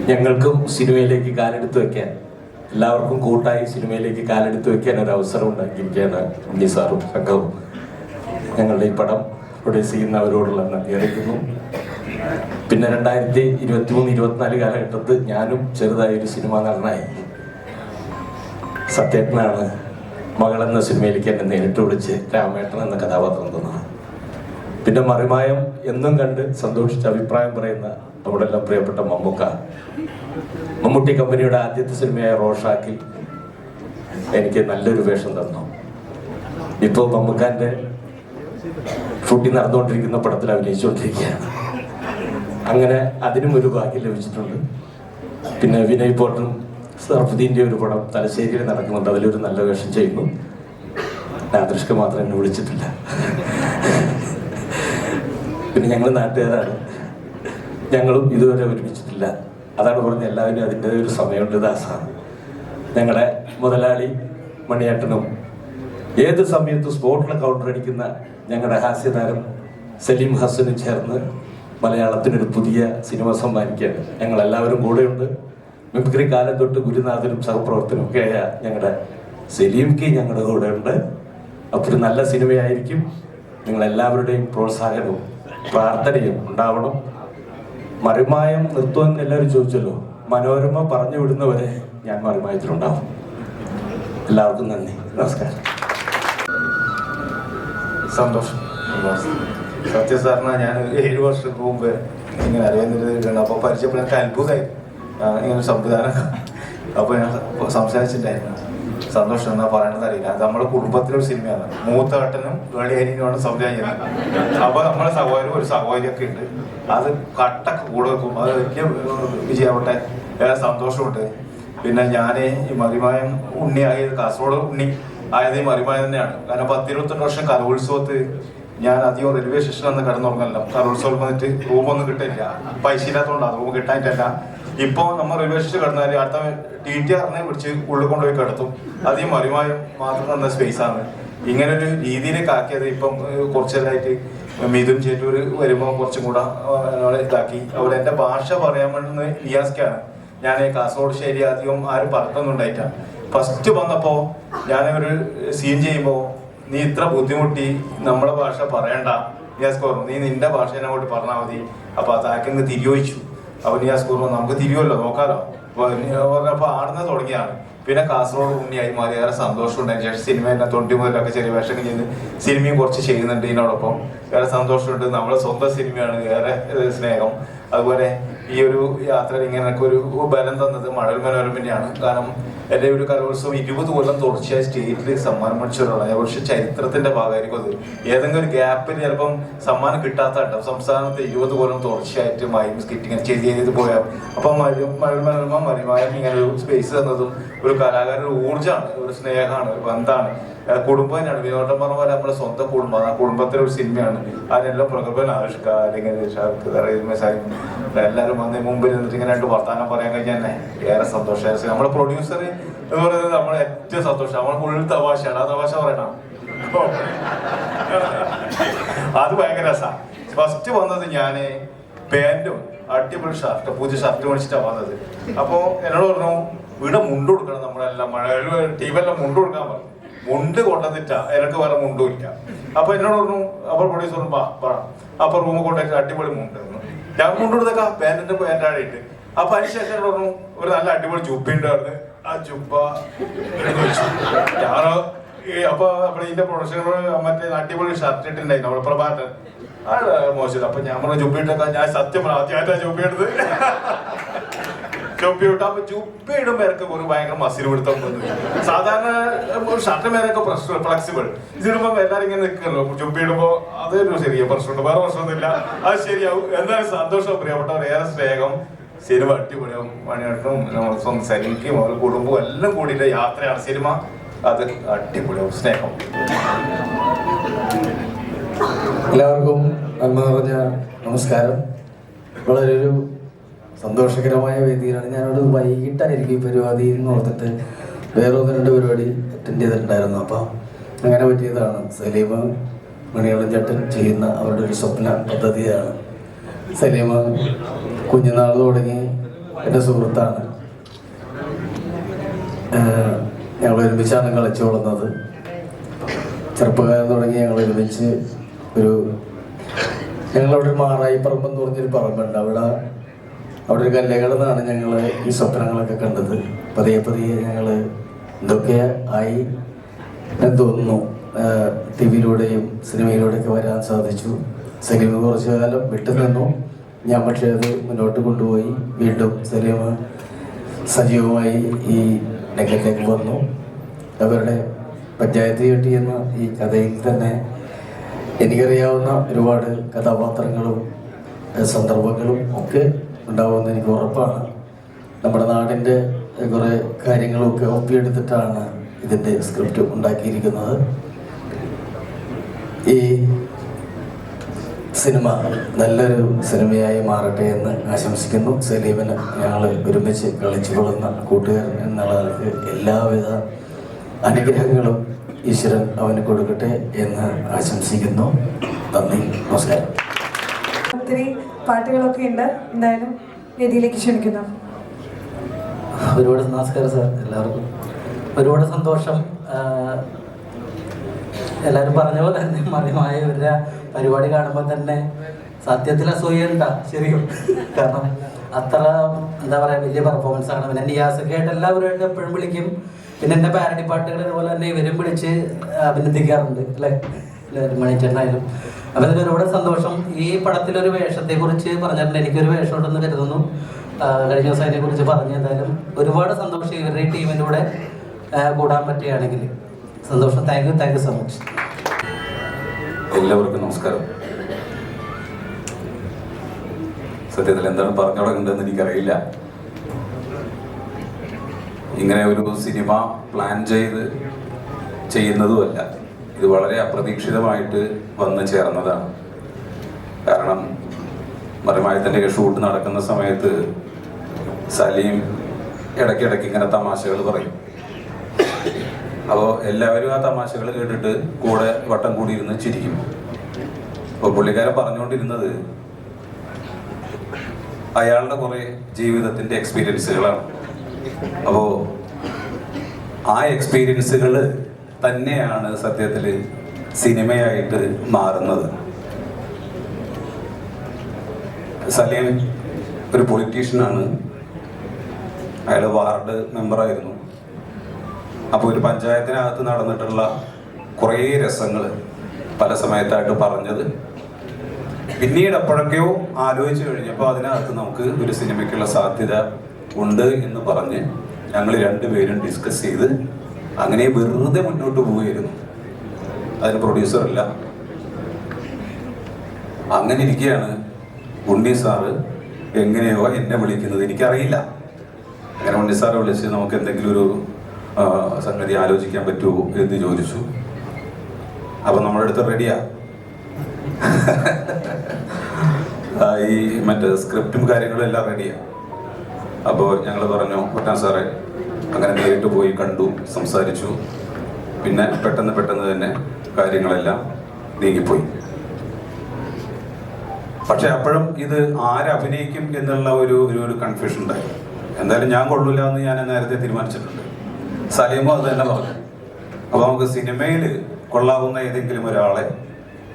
ഞങ്ങൾക്കും സിനിമയിലേക്ക് കാലെടുത്ത് വെക്കാൻ, എല്ലാവർക്കും കൂട്ടായി സിനിമയിലേക്ക് കാലെടുത്ത് വെക്കാൻ ഒരു അവസരം ഉണ്ടാക്കിയിരിക്കുകയാണ് ഉണ്ണി സാറും സംഘവും. ഞങ്ങളുടെ ഈ പടം പ്രൊഡ്യൂസ് ചെയ്യുന്നവരോടുള്ള നന്ദി അറിയിക്കുന്നു. പിന്നെ 2023-24 കാലഘട്ടത്തിൽ ഞാനും ചെറുതായൊരു സിനിമാ നടനായി. സത്യേട്ടനാണ് മകളെന്ന സിനിമയിലേക്ക് എന്നെ നേരിട്ട് വിളിച്ച് രാമേട്ടൻ എന്ന കഥാപാത്രം തന്നത്. പിന്നെ മറിമായം എന്നും കണ്ട് സന്തോഷിച്ച് അഭിപ്രായം പറയുന്ന നമ്മുടെ എല്ലാം പ്രിയപ്പെട്ട മമ്മൂട്ടി കമ്പനിയുടെ ആദ്യത്തെ സിനിമയായ റോഷാക്കിൽ എനിക്ക് നല്ലൊരു വേഷം തന്നു. ഇപ്പോൾ മമ്മൂക്കാൻ്റെ ഷൂട്ടിംഗ് നടന്നുകൊണ്ടിരിക്കുന്ന പടത്തിൽ അഭിനയിച്ചുകൊണ്ടിരിക്കുകയാണ്. അങ്ങനെ അതിനും ഒരു ഭാഗ്യം ലഭിച്ചിട്ടുണ്ട്. പിന്നെ വിനയ് പോട്ടനും സർഫുദ്ദീൻ്റെ ഒരു പടം തലശ്ശേരിയിൽ നടക്കുന്നുണ്ട്, അതിലൊരു നല്ല വേഷം ചെയ്യുന്നു. നാദൃഷ്ക മാത്രം എന്നെ വിളിച്ചിട്ടില്ല. പിന്നെ ഞങ്ങൾ നാട്ടുകാരാണ്, ഞങ്ങളും ഇതുവരെ ഒരുമിച്ചിട്ടില്ല. അതാണ് പറഞ്ഞ എല്ലാവരും അതിൻ്റെ ഒരു സമയമുണ്ട് ദാസാണ്. ഞങ്ങളുടെ മുതലാളി മണിയേട്ടനും ഏത് സമയത്തും സ്പോട്ടിൽ കൗണ്ടർ അടിക്കുന്ന ഞങ്ങളുടെ ഹാസ്യതാരം സലീം ഹസനും ചേർന്ന് മലയാളത്തിനൊരു പുതിയ സിനിമ സമ്മാനിക്കുകയാണ്. ഞങ്ങളെല്ലാവരും കൂടെയുണ്ട്. മിമിക്രി കാലം തൊട്ട് ഗുരുനാഥനും സഹപ്രവർത്തനും ഒക്കെയായ ഞങ്ങളുടെ സലീംക്ക് ഞങ്ങളുടെ കൂടെ ഉണ്ട്. അപ്പോൾ ഒരു നല്ല സിനിമയായിരിക്കും. നിങ്ങളെല്ലാവരുടെയും പ്രോത്സാഹനവും പ്രാർത്ഥനയും ഉണ്ടാവണം. മറിമായം നിർത്തുമെന്ന് എല്ലാവരും ചോദിച്ചല്ലോ. മനോരമ പറഞ്ഞു വിടുന്നവരെ ഞാൻ മറിമായത്തിലുണ്ടാവും. എല്ലാവർക്കും നന്ദി, നമസ്കാരം. സന്തോഷം. സത്യ സാറിന് ഞാൻ 7 വർഷങ്ങൾക്ക് മുമ്പ് ഇങ്ങനെ അറിയാൻ അപ്പോൾ പരിചയപ്പെടാൻ എനിക്ക് അത്ഭുതമായി. ഇങ്ങനെ സംവിധാനം അപ്പോൾ ഞാൻ സംസാരിച്ചിട്ടുണ്ടായിരുന്നു. സന്തോഷം എന്നാ പറയണത് അറിയില്ല. അത് നമ്മുടെ കുടുംബത്തിലൊരു സിനിമയാണ്. മൂത്തേട്ടനും വേളിയാനിയുമാണ് സംവിധാനം ചെയ്യുന്നത്. അപ്പോൾ നമ്മുടെ ഒരു സഹോദരിയൊക്കെ ഉണ്ട്. അത് കട്ടൊക്കെ കൂടെ വെക്കും. അത് വലിയ വിജയമാവട്ടെ, വേറെ സന്തോഷമുണ്ട്. പിന്നെ ഞാൻ ഈ മറിമായം ഉണ്ണിയായത്, കാസർഗോഡ് ഉണ്ണി ആയത് ഈ മറിമായം തന്നെയാണ്. കാരണം 10-28 വർഷം കലോത്സവത്തിൽ ഞാൻ അധികം റെയിൽവേ സ്റ്റേഷനിൽ വന്ന് കിടന്നുറങ്ങല്ലോ. കലോത്സവം വന്നിട്ട് റൂമൊന്നും കിട്ടില്ല, പൈസ ഇല്ലാത്തതുകൊണ്ടാണ് റൂം കിട്ടാനിട്ടല്ല. ഇപ്പോൾ നമ്മൾ റെയിൽവേ സ്റ്റേഷൻ കിടന്നാൽ അടുത്ത TTRനെ പിടിച്ച് ഉള്ളിൽ കൊണ്ടുപോയി കിടത്തും. അത് ഈ മറിമായം മാത്രം തന്ന സ്പേസാണ്. ഇങ്ങനൊരു രീതിയിലേക്ക് ആക്കിയത് ഇപ്പം കുറച്ചെല്ലായിട്ട് മിഥുൻ ചേറ്റൂർ വരുമ്പോൾ കുറച്ചും കൂടെ ഇതാക്കി. അതുപോലെ എൻ്റെ ഭാഷ പറയാൻ വേണ്ടുന്ന റിയാസ്ക്കാണ്. ഞാൻ കാസർഗോഡ് ശൈലി അധികം ആരും പറഞ്ഞൊന്നും ഉണ്ടായിട്ടാണ്. ഫസ്റ്റ് വന്നപ്പോൾ ഞാനൊരു സീൻ ചെയ്യുമ്പോൾ നീ ഇത്ര ബുദ്ധിമുട്ടി നമ്മളെ ഭാഷ പറയണ്ട നിയാസ് പറഞ്ഞു, നീ നിന്റെ ഭാഷേനെ അങ്ങോട്ട് പറഞ്ഞാൽ മതി. അപ്പോൾ അതാക്കിന്ന് തിരിയോയിച്ചു. അപ്പോൾ നിയാസ് പറഞ്ഞു നമുക്ക് തിരിയുമല്ലോ, നോക്കാലോ. അപ്പോൾ ആടുന്ന തുടങ്ങിയാണ്. പിന്നെ കാസർഗോഡ് ഉണ്ണിയായി മാറി. ഏറെ സന്തോഷമുണ്ട്. ശേഷം സിനിമയെല്ലാം 20 മുതലൊക്കെ ചെറിയ വേഷം ചെയ്ത് സിനിമയും കുറച്ച് ചെയ്യുന്നുണ്ട്. ഇതിനോടൊപ്പം ഏറെ സന്തോഷമുണ്ട്. നമ്മളെ സ്വന്തം സിനിമയാണ്, ഏറെ സ്നേഹം. അതുപോലെ ഈ ഒരു യാത്രയിൽ ഇങ്ങനെയൊക്കെ ഒരു ബലം തന്നത് മഴവിൽ മനോരമ തന്നെയാണ്. കാരണം എൻ്റെ ഒരു കലോത്സവം 20 കൊല്ലം തുടർച്ചയായി സ്റ്റേറ്റിൽ സമ്മാനം മേടിച്ച ഒരാളാണ്. പക്ഷേ ചരിത്രത്തിന്റെ ഭാഗമായിരിക്കും അത്. ഏതെങ്കിലും ഒരു ഗ്യാപ്പിൽ ചിലപ്പം സമ്മാനം കിട്ടാത്തതായിട്ടും സംസ്ഥാനത്ത് 20 കൊല്ലം തുടർച്ചയായിട്ട് മൈം സ്കിറ്റിങ് ചെയ്ത് പോയാൽ അപ്പം മഴവിൽ മനോരമ മറിമായം ഇങ്ങനെ ഒരു സ്പേസ് തന്നതും ഒരു കലാകാരൻ്റെ ഊർജ്ജമാണ്, ഒരു സ്നേഹമാണ്, ഒരു ബന്ധമാണ്. കുടുംബം തന്നെയാണ്. വിനോദം പറഞ്ഞ പോലെ നമ്മുടെ സ്വന്തം കുടുംബം, ആ കുടുംബത്തിലെ ഒരു സിനിമയാണ്. അതിനെല്ലാം പ്രഗത്ഭൻ ആവിഷ്ക അല്ലെങ്കിൽ എല്ലാവരും വന്ന് മുമ്പിൽ നിന്നിട്ട് ഇങ്ങനെ 2 വർത്താനം പറയാൻ കഴിഞ്ഞാൽ തന്നെ ഏറെ സന്തോഷമായി. നമ്മുടെ പ്രൊഡ്യൂസർ എന്ന് പറയുന്നത് നമ്മളെ ഏറ്റവും സന്തോഷം. നമ്മൾ ഫുൾ തമാശയാണ്. ആ തമാശ പറയണം, അത് ഭയങ്കര രസമാണ്. ഫസ്റ്റ് വന്നത് ഞാൻ പാൻറ്റും അടിപൊളി ഷർട്ട്, പുതിയ ഷർട്ട് മേടിച്ചിട്ടാണ് വന്നത്. അപ്പോൾ എന്നോട് പറഞ്ഞു ഇവിടെ മുണ്ട് കൊടുക്കണം, നമ്മളെല്ലാം മഴ ടീമെല്ലാം മുണ്ട് കൊടുക്കാൻ പറഞ്ഞു. മുണ്ട് കൊണ്ടുവന്നിട്ടാ, എനിക്ക് വേറെ മുണ്ടും ഇല്ല. അപ്പൊ എന്നോട് പറഞ്ഞു, അപ്പോൾ പ്രൊഡ്യൂസർ പറ, അപ്പൊ റൂമ് കൊണ്ടുപോയിട്ട് അടിപൊളി മുണ്ട്. ഞാൻ മുണ്ട് കൊടുത്തേക്കാം, പാൻറ്റിന്റെ പാൻറ്റാടിയിട്ട്. അപ്പൊ അതിനുശേഷം പറഞ്ഞു ഒരു നല്ല അടിപൊളി ജുബ്ബ ഉണ്ടായിരുന്നു. ആ ജുബ്ബ ഞാനോ അപ്പൊ നമ്മുടെ ഇതിന്റെ പ്രൊഡക്ഷനോട് മറ്റേ അടിപൊളി ഷർട്ട് ഇട്ടുണ്ടായിരുന്നു നമ്മുടെ പ്രഭാകരൻ. അത് മോശം. അപ്പൊ ഞാൻ പറഞ്ഞു ജുബ്ബ ഇട്ടേക്കാം. ഞാൻ സത്യം ആദ്യമായിട്ടാണ് ജുബ്ബ എടുത്ത് ജുബ്ബ ഇട്ടു. അപ്പൊ ജുബ്ബ ഇടുമ്പോ എനിക്ക് ഒരു ഭയങ്കര മസിൽ പിടുത്തം വന്നു. സാധാരണ ഷർട്ട് മേലൊക്കെ ഫ്ലെക്സിബിൾ, ഇതിടുമ്പോ എല്ലാരും ഇങ്ങനെ നിൽക്കല്ലോ. ജുബ്ബ ഇടുമ്പോ അതൊരു ചെറിയ പ്രശ്നമുണ്ട്, വേറെ പ്രശ്നമൊന്നുമില്ല, അത് ശരിയാവും. എന്തായാലും സന്തോഷം. പ്രിയപ്പെട്ടവർ, ഏറെ സ്നേഹം. സിനിമ അടിപൊളിയാവും. മണിയേട്ടനും നമ്മൾ സ്വന്തം സലിക്കും അവർ കുടുംബവും എല്ലാം കൂടിയിട്ട് യാത്രയാണ്. സിനിമ അത് അടിപൊളി സ്നേഹം. എല്ലാവർക്കും നന്മ നിറഞ്ഞ നമസ്കാരം. വളരെ ഒരു സന്തോഷകരമായ വേദിയിലാണ്. ഞാനോട് വൈകിട്ടായിരിക്കും ഈ പരിപാടി എന്ന് ഓർത്തിട്ട് വേറെ 1-2 പരിപാടി അറ്റൻഡ് ചെയ്തിട്ടുണ്ടായിരുന്നു. അപ്പോൾ അങ്ങനെ പറ്റിയതാണ്. സലീമ മണികണ്ഠൻ ചേട്ടൻ ചെയ്യുന്ന അവരുടെ ഒരു സ്വപ്ന പദ്ധതിയാണ്. സലീമ കുഞ്ഞുനാൾ തുടങ്ങി എൻ്റെ സുഹൃത്താണ്. ഞങ്ങൾ ഒരുമിച്ചാണ് കളിച്ചു വളർന്നത്. ചെറുപ്പകാലം തുടങ്ങി ഞങ്ങൾ ഒരുമിച്ച് ഞങ്ങളവിടെ ഒരു മാറായിപ്പറമ്പെന്ന് പറഞ്ഞൊരു പറമ്പുണ്ട്. അവിടെ ഒരു കല്ലുകളിൽ ഞങ്ങൾ ഈ സ്വപ്നങ്ങളൊക്കെ കണ്ടത്. പതിയെ ഞങ്ങൾ എന്തൊക്കെ ആയി എന്ന് തോന്നുന്നു. ടി-വിയിലൂടെയും സിനിമയിലൂടെയൊക്കെ വരാൻ സാധിച്ചു. സലീമ കുറച്ചു കാലം വിട്ടു നിന്നു. ഞാൻ പക്ഷേ അത് മുന്നോട്ട് കൊണ്ടുപോയി. വീണ്ടും സലീമ സജീവമായി ഈ രംഗത്തേക്ക് വന്നു. അവരുടെ പഞ്ചായത്ത് കെട്ടി എന്ന ഈ കഥയിൽ തന്നെ എനിക്കറിയാവുന്ന ഒരുപാട് കഥാപാത്രങ്ങളും സന്ദർഭങ്ങളും ഒക്കെ ഉണ്ടാവുമെന്ന് എനിക്ക് ഉറപ്പാണ്. നമ്മുടെ നാടിൻ്റെ കുറേ കാര്യങ്ങളൊക്കെ ഒപ്പിയെടുത്തിട്ടാണ് ഇതിൻ്റെ സ്ക്രിപ്റ്റ് ഉണ്ടാക്കിയിരിക്കുന്നത്. ഈ സിനിമ നല്ലൊരു സിനിമയായി മാറട്ടെ എന്ന് ആശംസിക്കുന്നു. സലീമിന് ഞങ്ങൾ ഒരുമിച്ച് കളിച്ചു കൊള്ളുന്ന കൂട്ടുകാരൻ എന്നുള്ള നിലയ്ക്ക് എല്ലാവിധ അനുഗ്രഹങ്ങളും ഈശ്വരൻ അവന് കൊടുക്കട്ടെ എന്ന് ആശംസിക്കുന്നു. നന്ദി, നമസ്കാരം. ഒത്തിരി പാട്ടുകളൊക്കെ ഉണ്ട്. എന്തായാലും വേദിയിലേക്ക് ക്ഷണിക്കുന്നു. ഒരുപാട് നമസ്കാരം സാർ. എല്ലാവർക്കും ഒരുപാട് സന്തോഷം. എല്ലാവരും പറഞ്ഞ പോലെ തന്നെ മറിമായ ഇവരുടെ പരിപാടി കാണുമ്പോൾ തന്നെ സത്യത്തിൽ അസൂയുണ്ട ശരിക്കും. കാരണം അത്ര എന്താ പറയുക വലിയ പെർഫോമൻസ് ആണ്. പിന്നെ നിയാസൊക്കെ ആയിട്ട് എല്ലാവരും എപ്പോഴും വിളിക്കും. പിന്നെ എൻ്റെ പാരഡി പാട്ടുകൾ ഇതുപോലെ തന്നെ ഇവരും വിളിച്ച് അഭിനന്ദിക്കാറുണ്ട് അല്ലേ, മണിച്ചേട്ടനായാലും. അപ്പം അതിൽ ഒരുപാട് സന്തോഷം. ഈ പടത്തിലൊരു വേഷത്തെക്കുറിച്ച് പറഞ്ഞിട്ടുണ്ട്. എനിക്കൊരു വേഷം ഉണ്ടെന്ന് കരുതുന്നു. കഴിഞ്ഞ ദിവസം അതിനെക്കുറിച്ച് പറഞ്ഞു. എന്തായാലും ഒരുപാട് സന്തോഷം ഇവരുടെ ഈ ടീമിൻ്റെ കൂടെ കൂടാൻ പറ്റുകയാണെങ്കിൽ സന്തോഷം. Thank you so much. എല്ലാവർക്കും നമസ്കാരം. സത്യത്തിൽ എന്താണ് പറഞ്ഞു തുടങ്ങേണ്ടതെന്ന് എനിക്കറിയില്ല. ഇങ്ങനെ ഒരു സിനിമ പ്ലാൻ ചെയ്യുന്നതുമല്ല. ഇത് വളരെ അപ്രതീക്ഷിതമായിട്ട് വന്നു ചേർന്നതാണ്. കാരണം മറിമായത്തിൻ്റെ ഷൂട്ട് നടക്കുന്ന സമയത്ത് സലീം ഇടയ്ക്കിടയ്ക്ക് ഇങ്ങനെ തമാശകൾ പറയും. അപ്പോൾ എല്ലാവരും ആ തമാശകൾ കേട്ടിട്ട് കൂടെ വട്ടം കൂടി ഇരുന്ന് ചിരിക്കും. അപ്പോൾ പുള്ളിക്കാരൻ പറഞ്ഞുകൊണ്ടിരുന്നത് അയാളുടെ കുറേ ജീവിതത്തിൻ്റെ എക്സ്പീരിയൻസുകളാണ്. അപ്പോൾ ആ എക്സ്പീരിയൻസുകൾ തന്നെയാണ് സത്യത്തിൽ സിനിമയായിട്ട് മാറുന്നത്. സലീം ഒരു പൊളിറ്റീഷ്യനാണ്. അയാൾ വാർഡ് മെമ്പറായിരുന്നു. അപ്പോൾ ഒരു പഞ്ചായത്തിനകത്ത് നടന്നിട്ടുള്ള കുറേ രസങ്ങൾ പല സമയത്തായിട്ട് പറഞ്ഞത് പിന്നീട് എപ്പോഴൊക്കെയോ ആലോചിച്ച് കഴിഞ്ഞപ്പോൾ അതിനകത്ത് നമുക്ക് ഒരു സിനിമയ്ക്കുള്ള സാധ്യത ഉണ്ട് എന്ന് പറഞ്ഞ് ഞങ്ങൾ രണ്ടുപേരും ഡിസ്കസ് ചെയ്ത് അങ്ങനെ വെറുതെ മുന്നോട്ട് പോവുകയായിരുന്നു. അതിന് പ്രൊഡ്യൂസറില്ല. അങ്ങനെ ഇരിക്കുകയാണ് ഉണ്ണി സാറ് എങ്ങനെയോ എന്നെ വിളിക്കുന്നത്. എനിക്കറിയില്ല. അങ്ങനെ ഉണ്ണി സാറെ വിളിച്ച് നമുക്ക് എന്തെങ്കിലും ഒരു സംഗതി ആലോചിക്കാൻ പറ്റുമോ എന്ന് ചോദിച്ചു. അപ്പം നമ്മുടെ അടുത്ത് റെഡിയാ. ഈ മറ്റേ സ്ക്രിപ്റ്റും കാര്യങ്ങളും എല്ലാം റെഡിയാണ്. അപ്പോൾ ഞങ്ങൾ പറഞ്ഞു പറ്റാൻ സാറേ. അങ്ങനെ നേരിട്ട് പോയി കണ്ടു, സംസാരിച്ചു. പിന്നെ പെട്ടെന്ന് തന്നെ കാര്യങ്ങളെല്ലാം നീങ്ങിപ്പോയി. പക്ഷെ അപ്പോഴും ഇത് ആരഭിനയിക്കും എന്നുള്ള ഒരു കൺഫ്യൂഷൻ ഉണ്ടായി. എന്തായാലും ഞാൻ കൊള്ളൂല എന്ന് ഞാൻ നേരത്തെ തീരുമാനിച്ചിട്ടുണ്ട്. സലീമും അത് തന്നെ പറഞ്ഞു. അപ്പോൾ നമുക്ക് സിനിമയിൽ കൊള്ളാവുന്ന ഏതെങ്കിലും ഒരാളെ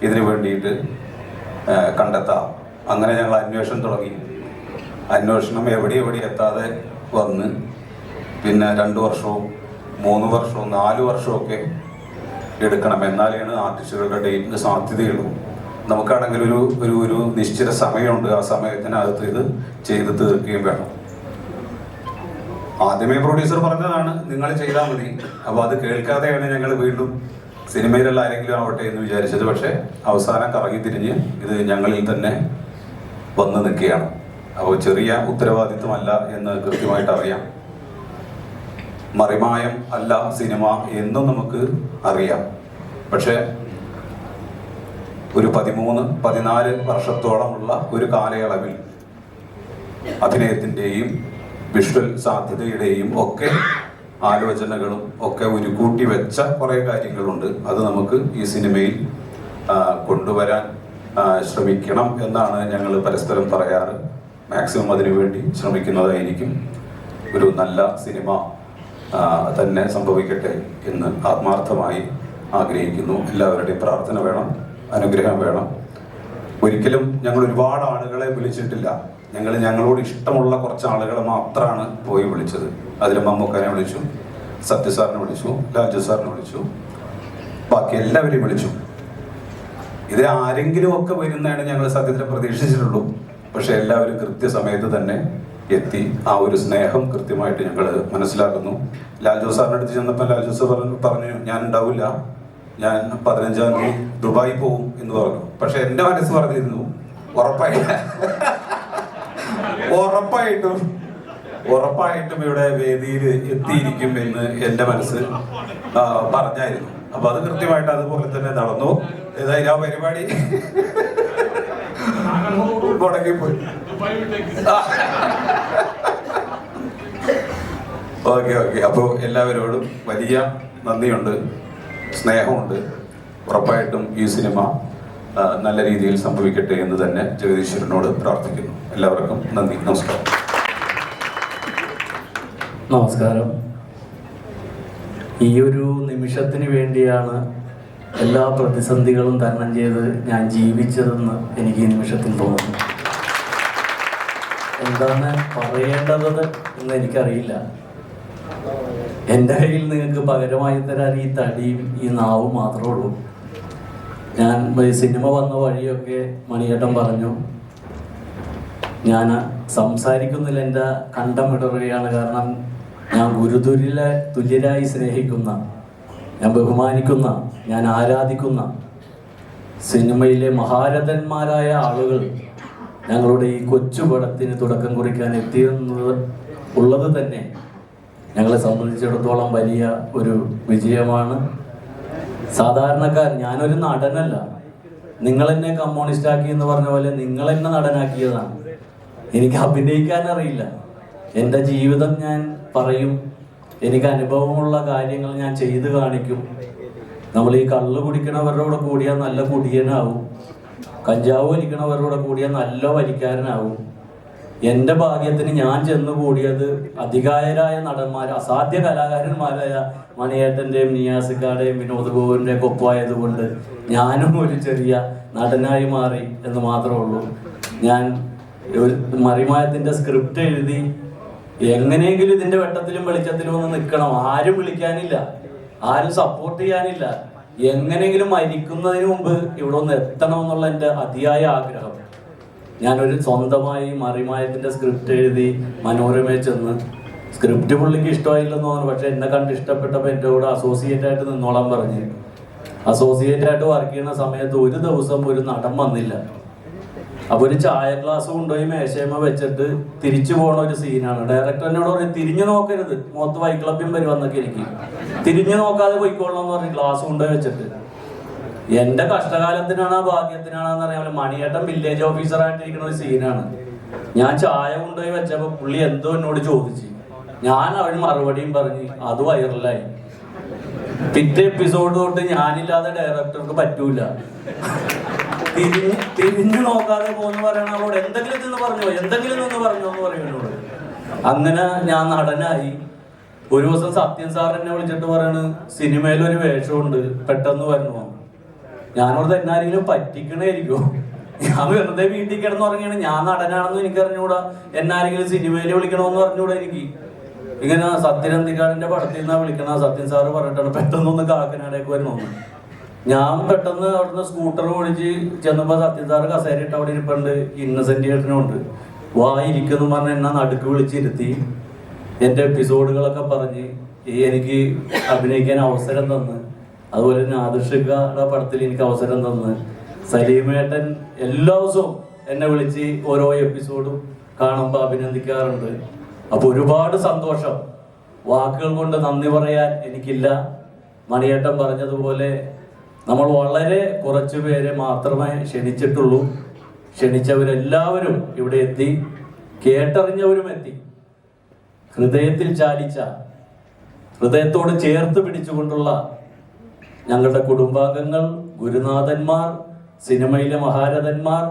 ഇതിനു വേണ്ടിയിട്ട് കണ്ടെത്താം. അങ്ങനെ ഞങ്ങൾ അന്വേഷണം തുടങ്ങി. അന്വേഷണം എവിടെ എത്താതെ വന്ന് പിന്നെ 2 വർഷവും 3 വർഷവും 4 വർഷമൊക്കെ എടുക്കണം. എന്നാലാണ് ആർട്ടിസ്റ്റുകളുടെ ഡേറ്റിന് സാധ്യതയുള്ളൂ. നമുക്കാണെങ്കിൽ ഒരു നിശ്ചിത സമയമുണ്ട്. ആ സമയത്തിനകത്ത് ഇത് ചെയ്ത് തീർക്കുകയും വേണം. ആദ്യമേ പ്രൊഡ്യൂസർ പറഞ്ഞതാണ് നിങ്ങൾ ചെയ്താൽ മതി. അപ്പോൾ അത് കേൾക്കാതെയാണ് ഞങ്ങൾ വീണ്ടും സിനിമയിലുള്ള ആരെങ്കിലും ആവട്ടെ എന്ന് വിചാരിച്ചത്. പക്ഷേ അവസാനം കറങ്ങി തിരിഞ്ഞ് ഇത് ഞങ്ങളിൽ തന്നെ വന്ന് നിൽക്കുകയാണ്. അപ്പോൾ ചെറിയ ഉത്തരവാദിത്വമല്ല എന്ന് കൃത്യമായിട്ട് അറിയാം. മറിമായം അല്ല സിനിമ എന്നും നമുക്ക് അറിയാം. പക്ഷേ ഒരു 13-14 വർഷത്തോളമുള്ള ഒരു കാലയളവിൽ അഭിനയത്തിൻ്റെയും വിഷ്വൽ സാധ്യതയുടെയും ഒക്കെ ആലോചനകളും ഒക്കെ ഉരുക്കൂട്ടി വെച്ച കുറേ കാര്യങ്ങളുണ്ട്. അത് നമുക്ക് ഈ സിനിമയിൽ കൊണ്ടുവരാൻ ശ്രമിക്കണം എന്നാണ് ഞങ്ങൾ പരസ്പരം പറയാറ്. മാക്സിമം അതിനുവേണ്ടി ശ്രമിക്കുന്നതായിരിക്കും. ഒരു നല്ല സിനിമ തന്നെ സംഭവിക്കട്ടെ എന്ന് ആത്മാർത്ഥമായി ആഗ്രഹിക്കുന്നു. എല്ലാവരുടെയും പ്രാർത്ഥന വേണം, അനുഗ്രഹം വേണം. ഒരിക്കലും ഞങ്ങൾ ഒരുപാട് ആളുകളെ വിളിച്ചിട്ടില്ല. ഞങ്ങളോട് ഇഷ്ടമുള്ള കുറച്ച് ആളുകളെ മാത്രമാണ് പോയി വിളിച്ചത്. അതിൽ മമ്മൂക്കാനെ വിളിച്ചു, സത്യസാറിനെ വിളിച്ചു, ലാൽജു സാറിനെ വിളിച്ചു, ബാക്കി എല്ലാവരെയും വിളിച്ചു. ഇത് ആരെങ്കിലും ഒക്കെ വരുന്നതാണ് ഞങ്ങൾ സത്യത്തിൽ പ്രതീക്ഷിച്ചിട്ടുള്ളൂ. പക്ഷെ എല്ലാവരും കൃത്യസമയത്ത് തന്നെ എത്തി. ആ ഒരു സ്നേഹം കൃത്യമായിട്ട് ഞങ്ങൾ മനസ്സിലാക്കുന്നു. ലാൽജു സാറിൻ്റെ അടുത്ത് ചെന്നപ്പോൾ ലാൽജു സാർ പറഞ്ഞു ഞാൻ ഉണ്ടാവില്ല, ഞാൻ 15-ാം തീയതി ദുബായി പോവും എന്ന് പറഞ്ഞു. പക്ഷെ എൻ്റെ മനസ്സ് പറഞ്ഞിരുന്നു ഉറപ്പായിട്ടും ഇവിടെ വേദിയിൽ എത്തിയിരിക്കും എന്ന് എൻ്റെ മനസ്സ് പറഞ്ഞായിരുന്നു. അപ്പൊ അത് കൃത്യമായിട്ട് അതുപോലെ തന്നെ നടന്നു. ഏതായാലും ആ പരിപാടി മുടങ്ങിപ്പോയി. ഓക്കെ. അപ്പോൾ എല്ലാവരോടും വലിയ നന്ദിയുണ്ട്, സ്നേഹമുണ്ട്. ഉറപ്പായിട്ടും ഈ സിനിമ നല്ല രീതിയിൽ സംഭവിക്കട്ടെ എന്ന് തന്നെ ജഗദീശ്വരനോട് പ്രാർത്ഥിക്കുന്നു. എല്ലാവർക്കും നന്ദി, നമസ്കാരം. നമസ്കാരം. ഈ ഒരു നിമിഷത്തിന് വേണ്ടിയാണ് എല്ലാ പ്രതിസന്ധികളും തരണം ചെയ്ത് ഞാൻ ജീവിച്ചതെന്ന് എനിക്ക് ഈ നിമിഷത്തിൽ തോന്നുന്നു. എന്താണ് പറയേണ്ടത് എന്ന് എനിക്കറിയില്ല. എൻ്റെ കയ്യിൽ നിങ്ങൾക്ക് പകരമായി തരാൻ ഈ തടിയും ഈ നാവും മാത്രമേ ഉള്ളൂ. ഞാൻ സിനിമ വന്ന വഴിയൊക്കെ മണിയേട്ടൻ പറഞ്ഞു, ഞാൻ സംസാരിക്കുന്നില്ല, എൻ്റെ കണ്ടം വിടറുകയാണ്. കാരണം ഞാൻ തുല്യരായി സ്നേഹിക്കുന്ന, ഞാൻ ബഹുമാനിക്കുന്ന, ഞാൻ ആരാധിക്കുന്ന സിനിമയിലെ മഹാരഥന്മാരായ ആളുകൾ ഞങ്ങളുടെ ഈ കൊച്ചു പടത്തിന് തുടക്കം കുറിക്കാൻ എത്തിയെന്നത് ഉള്ളത് തന്നെ ഞങ്ങളെ സംബന്ധിച്ചിടത്തോളം വലിയ ഒരു വിജയമാണ്. സാധാരണക്കാരൻ, ഞാനൊരു നടനല്ല, നിങ്ങളെന്നെ കമ്മ്യൂണിസ്റ്റാക്കി എന്ന് പറഞ്ഞ പോലെ നിങ്ങളെന്നെ നടനാക്കിയതാണ്. എനിക്ക് അഭിനയിക്കാൻ അറിയില്ല. എൻ്റെ ജീവിതം ഞാൻ പറയും, എനിക്ക് അനുഭവമുള്ള കാര്യങ്ങൾ ഞാൻ ചെയ്തു കാണിക്കും. നമ്മൾ ഈ കള്ള് കുടിക്കണവരുടെ കൂടെ കൂടിയാൽ നല്ല കുടിയനാവും, കഞ്ചാവ് വലിക്കണവരുടെ കൂടിയാൽ നല്ല വലിക്കാരനാവും. എൻ്റെ ഭാഗ്യത്തിന് ഞാൻ ചെന്ന് കൂടിയത് അധികായരായ നടന്മാർ, അസാധ്യ കലാകാരന്മാരായ മണിയേട്ടൻ്റെയും നിയാസിക്കാരുടെയും വിനോദ് ഗോവിൻ്റെയും ഒക്കെ ഒപ്പമായതുകൊണ്ട് ഞാനും ഒരു ചെറിയ നടനായി മാറി എന്ന് മാത്രമേ ഉള്ളൂ. ഞാൻ മറിമായത്തിൻ്റെ സ്ക്രിപ്റ്റ് എഴുതി എങ്ങനെയെങ്കിലും ഇതിൻ്റെ വെട്ടത്തിലും വെളിച്ചത്തിലും ഒന്ന് നിൽക്കണം. ആരും വിളിക്കാനില്ല, ആരും സപ്പോർട്ട് ചെയ്യാനില്ല. എങ്ങനെയെങ്കിലും മരിക്കുന്നതിന് മുമ്പ് ഇവിടെ ഒന്ന് എത്തണമെന്നുള്ള എൻ്റെ അതിയായ ആഗ്രഹം. ഞാനൊരു സ്വന്തമായി മറിമായത്തിൻ്റെ സ്ക്രിപ്റ്റ് എഴുതി മനോരമയിൽ ചെന്ന്, സ്ക്രിപ്റ്റ് പുള്ളിക്ക് ഇഷ്ടമായില്ലെന്ന് തോന്നുന്നു, പക്ഷെ എന്നെ കണ്ട് ഇഷ്ടപ്പെട്ടപ്പോൾ എൻ്റെ കൂടെ അസോസിയേറ്റ് ആയിട്ട് നിന്നോളാൻ പറഞ്ഞ് അസോസിയേറ്റ് ആയിട്ട് വർക്ക് ചെയ്യുന്ന സമയത്ത് ഒരു ദിവസം ഒരു നടൻ വന്നില്ല. അപ്പോൾ ഒരു ചായ ഗ്ലാസ് കൊണ്ടുപോയി മേശയമ്മ വെച്ചിട്ട് തിരിച്ചു പോണ ഒരു സീനാണ്. ഡയറക്ടർ എന്നോട് പറയും, തിരിഞ്ഞു നോക്കരുത്, മുഖത്ത് വൈക്ലഭ്യം വരുമെന്നൊക്കെ. എനിക്ക് തിരിഞ്ഞു നോക്കാതെ പോയിക്കോളണം എന്ന് പറഞ്ഞ് ഗ്ലാസ് കൊണ്ടുപോയി വെച്ചിട്ട്, എന്റെ കഷ്ടകാലത്തിനാണ് ഭാഗ്യത്തിനാണെന്ന് അറിയാമല്ലോ, മണിയേട്ടൻ വില്ലേജ് ഓഫീസറായിട്ടിരിക്കുന്ന ഒരു സീനാണ്. ഞാൻ ചായ കൊണ്ടുപോയി വെച്ചപ്പോൾ പുള്ളി എന്തോ എന്നോട് ചോദിച്ചു, ഞാൻ അവന് മറുപടിയും പറഞ്ഞ് അത് വൈറലായി. പിറ്റേ എപ്പിസോഡ് തൊട്ട് ഞാനില്ലാതെ ഡയറക്ടർക്ക് പറ്റൂല. തിരിഞ്ഞു നോക്കാതെ പോന്ന് പറയണ അവളോട് എന്തെങ്കിലും നിന്ന് പറഞ്ഞോ എന്ന് പറയുന്നോട്. അങ്ങനെ ഞാൻ നടനായി. ഒരു ദിവസം സത്യൻ സാർ എന്നെ വിളിച്ചിട്ട് പറയണ്, സിനിമയിലൊരു വേഷമുണ്ട്, പെട്ടെന്ന് വരണോ. ഞാനോട് എന്നാരെങ്കിലും പറ്റിക്കണായിരിക്കോ, ഞാൻ വെറുതെ വീട്ടിൽ കിടന്ന് പറഞ്ഞാണ് ഞാൻ നടനാണെന്ന് എനിക്ക് അറിഞ്ഞൂടാ, എന്നാരെങ്കിലും സിനിമയിൽ വിളിക്കണമെന്ന് പറഞ്ഞൂടാ. എനിക്ക് ഇങ്ങനെ സത്യനന്ദിക്കാടിന്റെ പടത്തിൽ നിന്നാ വിളിക്കണ, സത്യൻ സാറ് പറഞ്ഞിട്ടാണ് പെട്ടെന്നൊന്ന് കാക്കനാടേക്ക് വരണമെന്ന്. ഞാൻ പെട്ടെന്ന് അവിടുന്ന് സ്കൂട്ടർ ഓടിച്ച് ചെന്നപ്പോ സത്യൻ സാറ് കസേരയിട്ട് അവിടെ ഇരിപ്പുണ്ട്, ഇന്നസെന്റ് ചേട്ടനുണ്ട്. ഇരിക്കുന്നു പറഞ്ഞ് എന്നെ നടുക്ക് വിളിച്ചിരുത്തി എൻ്റെ എപ്പിസോഡുകളൊക്കെ പറഞ്ഞ് എനിക്ക് അഭിനയിക്കാൻ അവസരം തന്ന്, അതുപോലെ തന്നെ ആദർശികയുടെ പടത്തിൽ എനിക്ക് അവസരം തന്ന്, സലീമേട്ടൻ എല്ലാ ദിവസവും എന്നെ വിളിച്ച് ഓരോ എപ്പിസോഡും കാണുമ്പോൾ അഭിനന്ദിക്കാറുണ്ട്. അപ്പോൾ ഒരുപാട് സന്തോഷം. വാക്കുകൾ കൊണ്ട് നന്ദി പറയാൻ എനിക്കില്ല. മണിയേട്ടൻ പറഞ്ഞതുപോലെ നമ്മൾ വളരെ കുറച്ചു പേരെ മാത്രമേ ക്ഷണിച്ചിട്ടുള്ളൂ. ക്ഷണിച്ചവരെല്ലാവരും ഇവിടെ എത്തി, കേട്ടറിഞ്ഞവരും എത്തി. ഹൃദയത്തിൽ ചാലിച്ച, ഹൃദയത്തോട് ചേർത്ത് പിടിച്ചുകൊണ്ടുള്ള ഞങ്ങളുടെ കുടുംബാംഗങ്ങൾ, ഗുരുനാഥന്മാർ, സിനിമയിലെ മഹാരഥന്മാർ,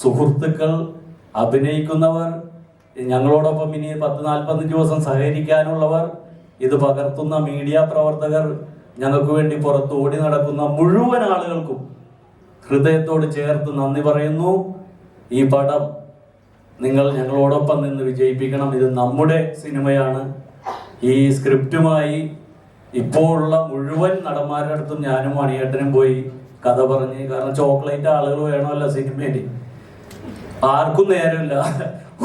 സുഹൃത്തുക്കൾ, അഭിനയിക്കുന്നവർ, ഞങ്ങളോടൊപ്പം ഇനി 10-45 ദിവസം സഹകരിക്കാനുള്ളവർ, ഇത് പകർത്തുന്ന മീഡിയ പ്രവർത്തകർ, ഞങ്ങൾക്ക് വേണ്ടി പുറത്ത് ഓടി നടക്കുന്ന മുഴുവൻ ആളുകൾക്കും ഹൃദയത്തോട് ചേർത്ത് നന്ദി പറയുന്നു. ഈ പടം നിങ്ങൾ ഞങ്ങളോടൊപ്പം നിന്ന് വിജയിപ്പിക്കണം. ഇത് നമ്മുടെ സിനിമയാണ്. ഈ സ്ക്രിപ്റ്റുമായി ഇപ്പോൾ ഉള്ള മുഴുവൻ നടന്മാരുടെ അടുത്തും ഞാനും മണിയേട്ടനും പോയി കഥ പറഞ്ഞ്, കാരണം ചോക്ലേറ്റ് ആളുകൾ വേണമല്ലോ സിനിമയിൽ. ആർക്കും നേരമില്ല.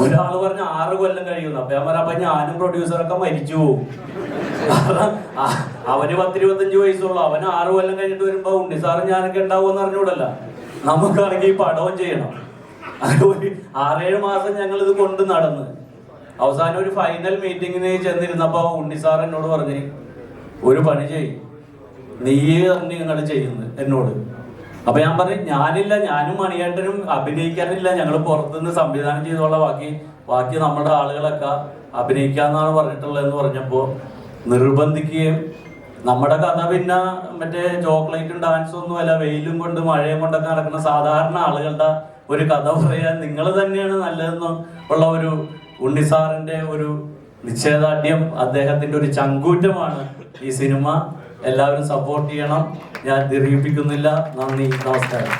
ഒരാൾ പറഞ്ഞ 6 കൊല്ലം കഴിയുന്നു. അപ്പൊ ഞാൻ പറയാം, അപ്പൊ ഞാനും പ്രൊഡ്യൂസറൊക്കെ മരിച്ചു പോകും. കാരണം അവന് 10-25 വയസ്സുള്ളൂ. അവന് 6 കൊല്ലം കഴിഞ്ഞിട്ട് വരുമ്പോ ഉണ്ണിസാറും ഞാനൊക്കെ ഉണ്ടാവുമെന്ന് അറിഞ്ഞൂടല്ല. നമുക്കാണെങ്കിൽ ഈ പടവും ചെയ്യണം. ഒരു 6-7 മാസം ഞങ്ങൾ ഇത് കൊണ്ട് നടന്ന് അവസാനം ഒരു ഫൈനൽ മീറ്റിങ്ങിന് ചെന്നിരുന്നപ്പോ ഉണ്ണിസാർ എന്നോട് പറഞ്ഞ്, ഒരു പണി ചെയ്യും, നീയേ തന്നെ ഇങ്ങോട്ട് ചെയ്യുന്നത് എന്നോട്. അപ്പൊ ഞാൻ പറഞ്ഞു, ഞാനില്ല, ഞാനും മണിയേട്ടനും അഭിനയിക്കാനില്ല, ഞങ്ങൾ പുറത്തുനിന്ന് സംവിധാനം ചെയ്തോളാം, ബാക്കി നമ്മുടെ ആളുകളൊക്കെ അഭിനയിക്കാന്നാണ് പറഞ്ഞിട്ടുള്ളതെന്ന് പറഞ്ഞപ്പോ നിർബന്ധിക്കുകയും, നമ്മുടെ കഥ പിന്നെ മറ്റേ ചോക്ലേറ്റും ഡാൻസും ഒന്നും അല്ല, വെയിലും കൊണ്ട് മഴയും കൊണ്ടൊക്കെ നടക്കുന്ന സാധാരണ ആളുകളുടെ ഒരു കഥ പറയാൻ നിങ്ങൾ തന്നെയാണ് നല്ലതെന്ന് ഉള്ള ഒരു ഉണ്ണിസാറിന്റെ ഒരു നിശ്ചയദാർഢ്യം, അദ്ദേഹത്തിന്റെ ഒരു ചങ്കൂറ്റമാണ് ഈ സിനിമ. എല്ലാവരും സപ്പോർട്ട് ചെയ്യണം. ഞാൻ ദീർഘിപ്പിക്കുന്നില്ല. നന്ദി, നമസ്കാരം.